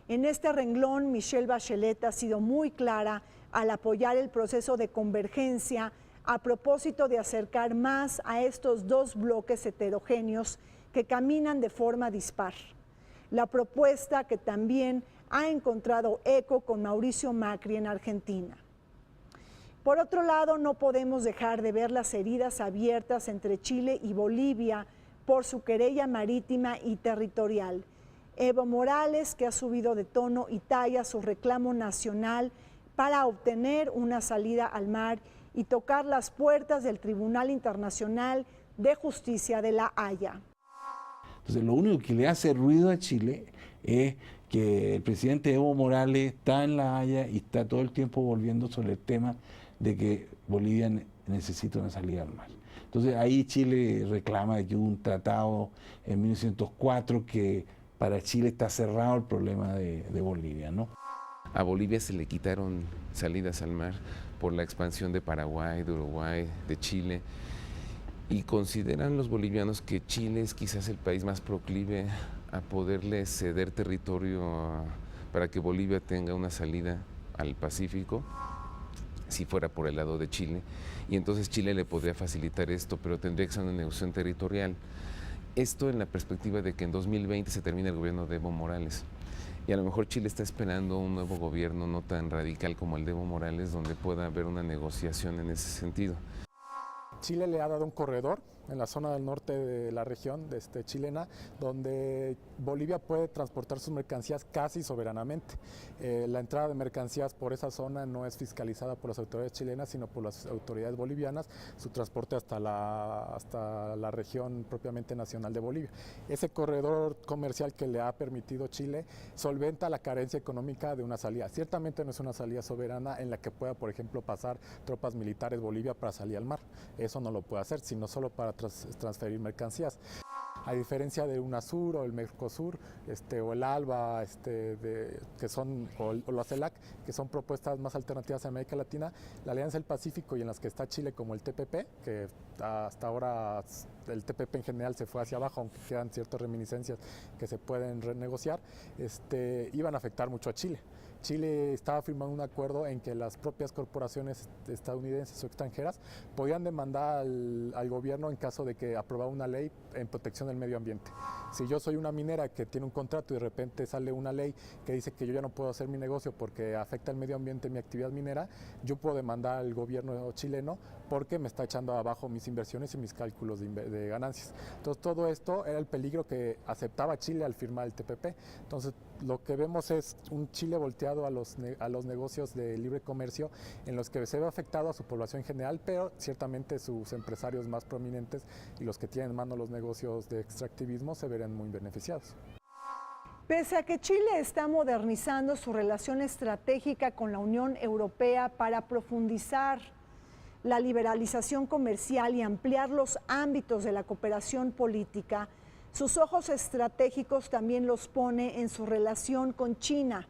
En este renglón, Michelle Bachelet ha sido muy clara al apoyar el proceso de convergencia a propósito de acercar más a estos dos bloques heterogéneos que caminan de forma dispar. La propuesta que también ha encontrado eco con Mauricio Macri en Argentina. Por otro lado, no podemos dejar de ver las heridas abiertas entre Chile y Bolivia por su querella marítima y territorial. Evo Morales, que ha subido de tono y talla su reclamo nacional para obtener una salida al mar y tocar las puertas del Tribunal Internacional de Justicia de La Haya. Entonces, lo único que le hace ruido a Chile es que el presidente Evo Morales está en La Haya y está todo el tiempo volviendo sobre el tema de que Bolivia necesita una salida al mar. Entonces ahí Chile reclama que hubo un tratado en 1904 que para Chile está cerrado el problema de Bolivia, ¿no? A Bolivia se le quitaron salidas al mar por la expansión de Paraguay, de Uruguay, de Chile, y consideran los bolivianos que Chile es quizás el país más proclive a poderle ceder territorio para que Bolivia tenga una salida al Pacífico, si fuera por el lado de Chile, y entonces Chile le podría facilitar esto, pero tendría que ser una negociación territorial. Esto en la perspectiva de que en 2020 se termina el gobierno de Evo Morales, y a lo mejor Chile está esperando un nuevo gobierno no tan radical como el de Evo Morales, donde pueda haber una negociación en ese sentido. Chile le ha dado un corredor en la zona del norte de la región chilena, donde Bolivia puede transportar sus mercancías casi soberanamente. La entrada de mercancías por esa zona no es fiscalizada por las autoridades chilenas, sino por las autoridades bolivianas, su transporte hasta la región propiamente nacional de Bolivia. Ese corredor comercial que le ha permitido Chile solventa la carencia económica de una salida. Ciertamente no es una salida soberana en la que pueda, por ejemplo, pasar tropas militares Bolivia para salir al mar. Eso no lo puede hacer, sino solo para transferir mercancías. A diferencia de UNASUR o el Mercosur o el ALBA, que son, o la CELAC, que son propuestas más alternativas en América Latina, la Alianza del Pacífico y en las que está Chile, como el TPP, que hasta ahora el TPP en general se fue hacia abajo, aunque quedan ciertas reminiscencias que se pueden renegociar, iban a afectar mucho a Chile. Chile estaba firmando un acuerdo en que las propias corporaciones estadounidenses o extranjeras podían demandar al gobierno en caso de que aprobara una ley en protección del medio ambiente. Si yo soy una minera que tiene un contrato y de repente sale una ley que dice que yo ya no puedo hacer mi negocio porque afecta el medio ambiente mi actividad minera, yo puedo demandar al gobierno chileno porque me está echando abajo mis inversiones y mis cálculos de ganancias. Entonces todo esto era el peligro que aceptaba Chile al firmar el TPP. Entonces lo que vemos es un Chile volteado a los negocios de libre comercio en los que se ve afectado a su población en general, pero ciertamente sus empresarios más prominentes y los que tienen en mano los negocios de extractivismo se verán muy beneficiados. Pese a que Chile está modernizando su relación estratégica con la Unión Europea para profundizar la liberalización comercial y ampliar los ámbitos de la cooperación política, sus ojos estratégicos también los pone en su relación con China,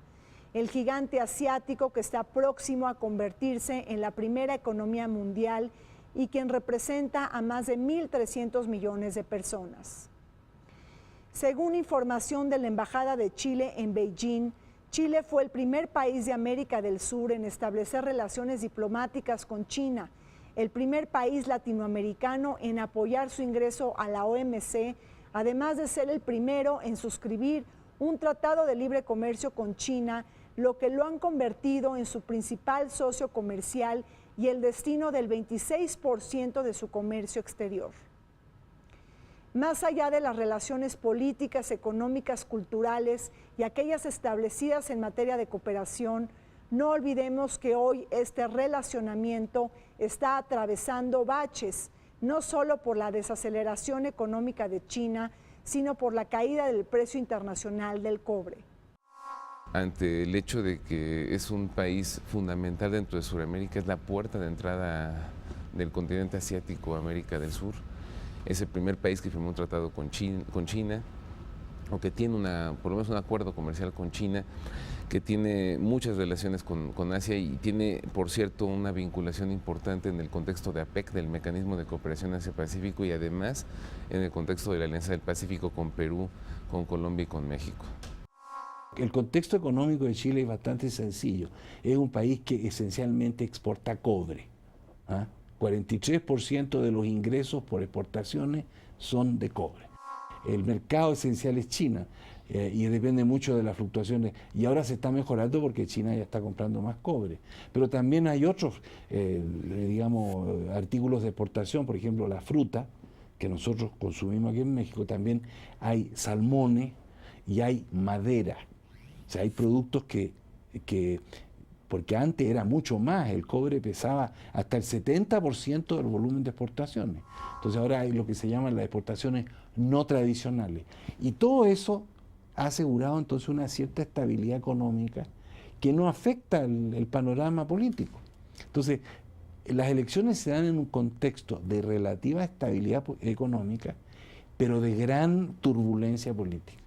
el gigante asiático que está próximo a convertirse en la primera economía mundial y quien representa a más de 1.300 millones de personas. Según información de la Embajada de Chile en Beijing, Chile fue el primer país de América del Sur en establecer relaciones diplomáticas con China, el primer país latinoamericano en apoyar su ingreso a la OMC además de ser el primero en suscribir un tratado de libre comercio con China, lo que lo han convertido en su principal socio comercial y el destino del 26% de su comercio exterior. Más allá de las relaciones políticas, económicas, culturales y aquellas establecidas en materia de cooperación, no olvidemos que hoy este relacionamiento está atravesando baches, no solo por la desaceleración económica de China, sino por la caída del precio internacional del cobre. Ante el hecho de que es un país fundamental dentro de Sudamérica, es la puerta de entrada del continente asiático, América del Sur. Es el primer país que firmó un tratado con China, o que tiene por lo menos un acuerdo comercial con China, que tiene muchas relaciones con Asia y tiene, por cierto, una vinculación importante en el contexto de APEC, del Mecanismo de Cooperación Asia-Pacífico, y además en el contexto de la Alianza del Pacífico con Perú, con Colombia y con México. El contexto económico de Chile es bastante sencillo. Es un país que esencialmente exporta cobre. 43% de los ingresos por exportaciones son de cobre. El mercado esencial es China y depende mucho de las fluctuaciones. Y ahora se está mejorando porque China ya está comprando más cobre. Pero también hay otros, artículos de exportación, por ejemplo, la fruta, que nosotros consumimos aquí en México. También hay salmones y hay madera. O sea, hay productos que porque antes era mucho más, el cobre pesaba hasta el 70% del volumen de exportaciones. Entonces ahora hay lo que se llaman las exportaciones no tradicionales. Y todo eso ha asegurado entonces una cierta estabilidad económica que no afecta el panorama político. Entonces, las elecciones se dan en un contexto de relativa estabilidad económica, pero de gran turbulencia política.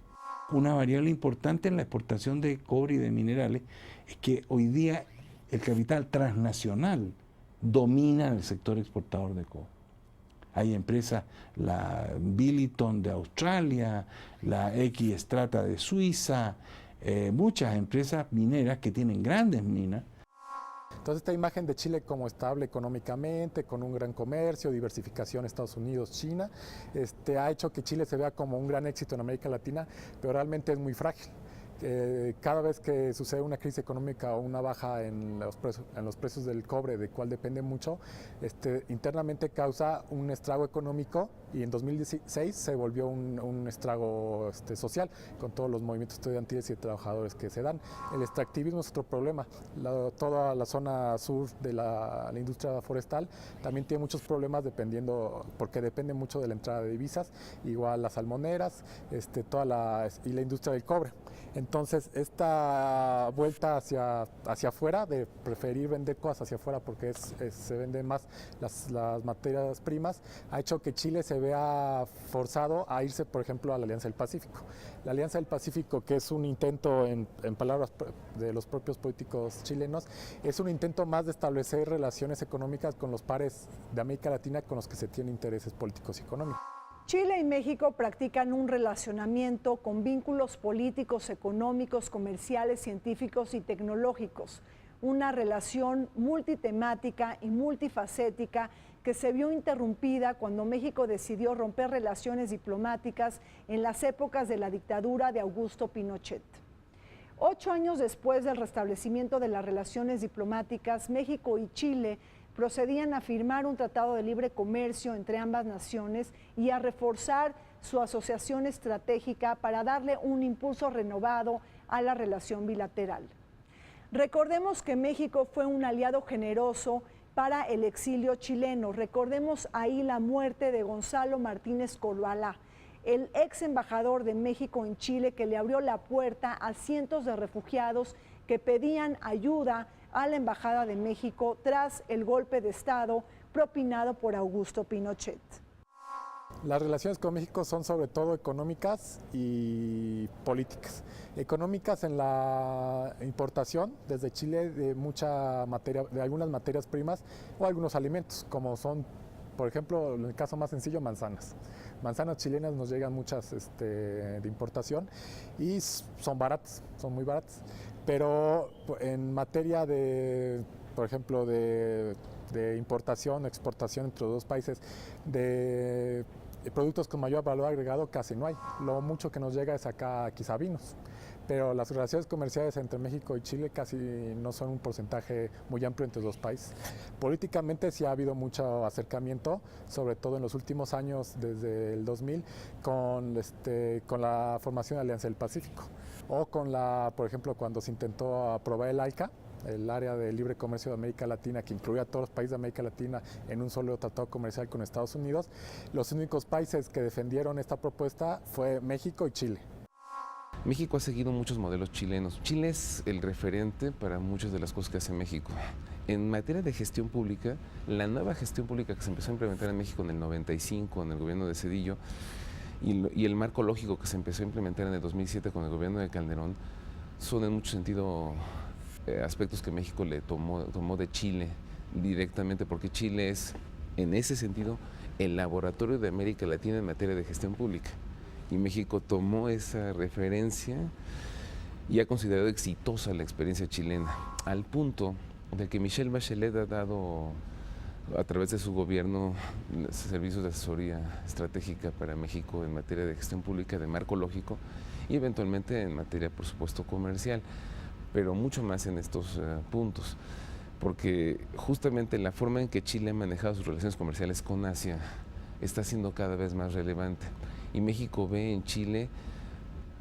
Una variable importante en la exportación de cobre y de minerales es que hoy día el capital transnacional domina el sector exportador de cobre. Hay empresas, la Billiton de Australia, la X-Strata de Suiza, muchas empresas mineras que tienen grandes minas. Entonces esta imagen de Chile como estable económicamente, con un gran comercio, diversificación Estados Unidos, China, ha hecho que Chile se vea como un gran éxito en América Latina, pero realmente es muy frágil. Cada vez que sucede una crisis económica o una baja en los precios del cobre, de cual depende mucho, internamente causa un estrago económico, y en 2016 se volvió un estrago social, con todos los movimientos estudiantiles y de trabajadores que se dan. El extractivismo es otro problema. Toda la zona sur de la industria forestal también tiene muchos problemas porque depende mucho de la entrada de divisas, igual las salmoneras, y la industria del cobre. Entonces, esta vuelta hacia afuera, de preferir vender cosas hacia afuera porque se venden más las materias primas, ha hecho que Chile se vea forzado a irse, por ejemplo, a la Alianza del Pacífico. La Alianza del Pacífico, que es un intento, en palabras de los propios políticos chilenos, es un intento más de establecer relaciones económicas con los pares de América Latina con los que se tienen intereses políticos y económicos. Chile y México practican un relacionamiento con vínculos políticos, económicos, comerciales, científicos y tecnológicos. Una relación multitemática y multifacética que se vio interrumpida cuando México decidió romper relaciones diplomáticas en las épocas de la dictadura de Augusto Pinochet. 8 años después del restablecimiento de las relaciones diplomáticas, México y Chile procedían a firmar un tratado de libre comercio entre ambas naciones y a reforzar su asociación estratégica para darle un impulso renovado a la relación bilateral. Recordemos que México fue un aliado generoso para el exilio chileno. Recordemos ahí la muerte de Gonzalo Martínez Corvalá, el ex embajador de México en Chile, que le abrió la puerta a cientos de refugiados que pedían ayuda a la Embajada de México tras el golpe de Estado propinado por Augusto Pinochet. Las relaciones con México son sobre todo económicas y políticas. Económicas en la importación desde Chile de de algunas materias primas o algunos alimentos, como son, por ejemplo, en el caso más sencillo, manzanas. Manzanas chilenas nos llegan muchas de importación y son baratas, son muy baratas. Pero en materia de, por ejemplo, de importación o exportación entre los dos países, de productos con mayor valor agregado casi no hay. Lo mucho que nos llega es acá quizá vinos. Pero las relaciones comerciales entre México y Chile casi no son un porcentaje muy amplio entre los dos países. Políticamente sí ha habido mucho acercamiento, sobre todo en los últimos años, desde el 2000, con la formación de Alianza del Pacífico, o por ejemplo, cuando se intentó aprobar el ALCA, el área de libre comercio de América Latina, que incluía a todos los países de América Latina en un solo tratado comercial con Estados Unidos. Los únicos países que defendieron esta propuesta fue México y Chile. México ha seguido muchos modelos chilenos. Chile es el referente para muchas de las cosas que hace México. En materia de gestión pública, la nueva gestión pública que se empezó a implementar en México en el 95, en el gobierno de Zedillo, y el marco lógico que se empezó a implementar en el 2007 con el gobierno de Calderón, son en mucho sentido aspectos que México le tomó de Chile directamente, porque Chile es, en ese sentido, el laboratorio de América Latina en materia de gestión pública. Y México tomó esa referencia y ha considerado exitosa la experiencia chilena, al punto de que Michelle Bachelet ha dado, a través de su gobierno, servicios de asesoría estratégica para México en materia de gestión pública, de marco lógico, y eventualmente en materia, por supuesto, comercial, pero mucho más en estos puntos, porque justamente la forma en que Chile ha manejado sus relaciones comerciales con Asia está siendo cada vez más relevante. Y México ve en Chile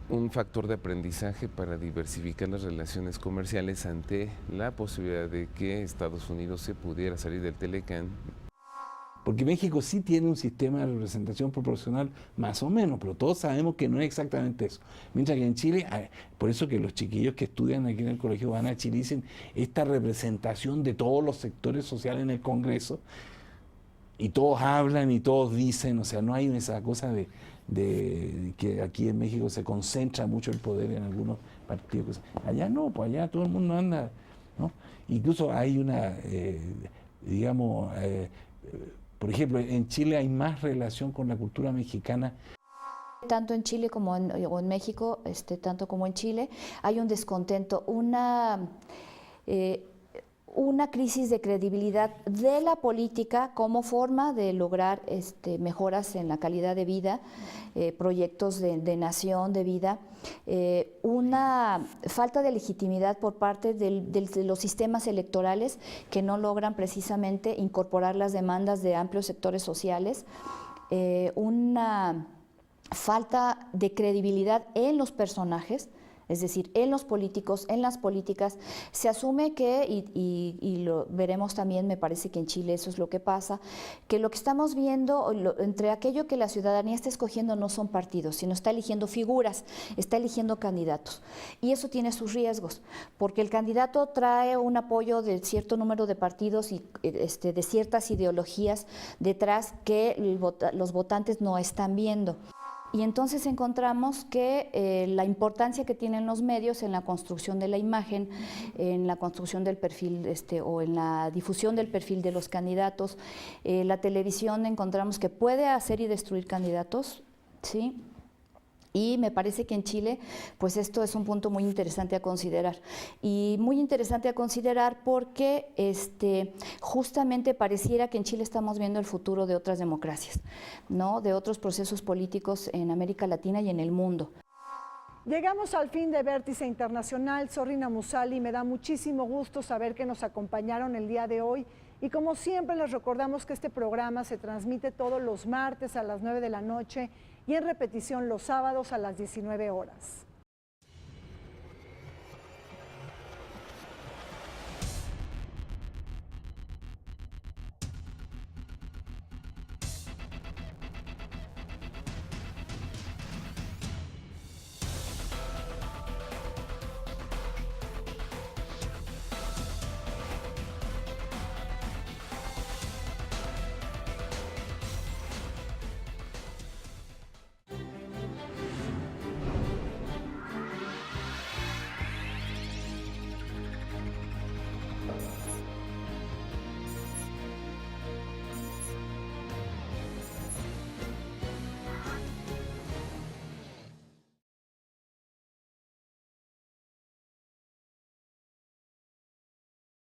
un factor de aprendizaje para diversificar las relaciones comerciales ante la posibilidad de que Estados Unidos se pudiera salir del Telecán. Porque México sí tiene un sistema de representación proporcional más o menos, pero todos sabemos que no es exactamente eso. Mientras que en Chile, por eso que los chiquillos que estudian aquí en el colegio van a Chile dicen esta representación de todos los sectores sociales en el Congreso, y todos hablan y todos dicen, o sea, no hay esa cosa de que aquí en México se concentra mucho el poder en algunos partidos. Allá no, pues allá todo el mundo anda, ¿no? Incluso hay una, por ejemplo, en Chile hay más relación con la cultura mexicana. Tanto en Chile como en México, tanto como en Chile, hay un descontento, una crisis de credibilidad de la política como forma de lograr mejoras en la calidad de vida, proyectos de nación, de vida, una falta de legitimidad por parte de los sistemas electorales que no logran precisamente incorporar las demandas de amplios sectores sociales, una falta de credibilidad en los personajes. Es decir, en los políticos, en las políticas, se asume que, y lo veremos también, me parece que en Chile eso es lo que pasa, que lo que estamos viendo, entre aquello que la ciudadanía está escogiendo no son partidos, sino está eligiendo figuras, está eligiendo candidatos. Y eso tiene sus riesgos, porque el candidato trae un apoyo de cierto número de partidos y de ciertas ideologías detrás que los votantes no están viendo. Y entonces encontramos que la importancia que tienen los medios en la construcción de la imagen, en la construcción del perfil o en la difusión del perfil de los candidatos, la televisión encontramos que puede hacer y destruir candidatos, ¿sí? Y me parece que en Chile, pues esto es un punto muy interesante a considerar. Y muy interesante a considerar porque justamente pareciera que en Chile estamos viendo el futuro de otras democracias, ¿no? De otros procesos políticos en América Latina y en el mundo. Llegamos al fin de Vértice Internacional. Zorrina Musali, me da muchísimo gusto saber que nos acompañaron el día de hoy. Y como siempre les recordamos que este programa se transmite todos los martes a las 9 de la noche y en repetición los sábados a las 19 horas.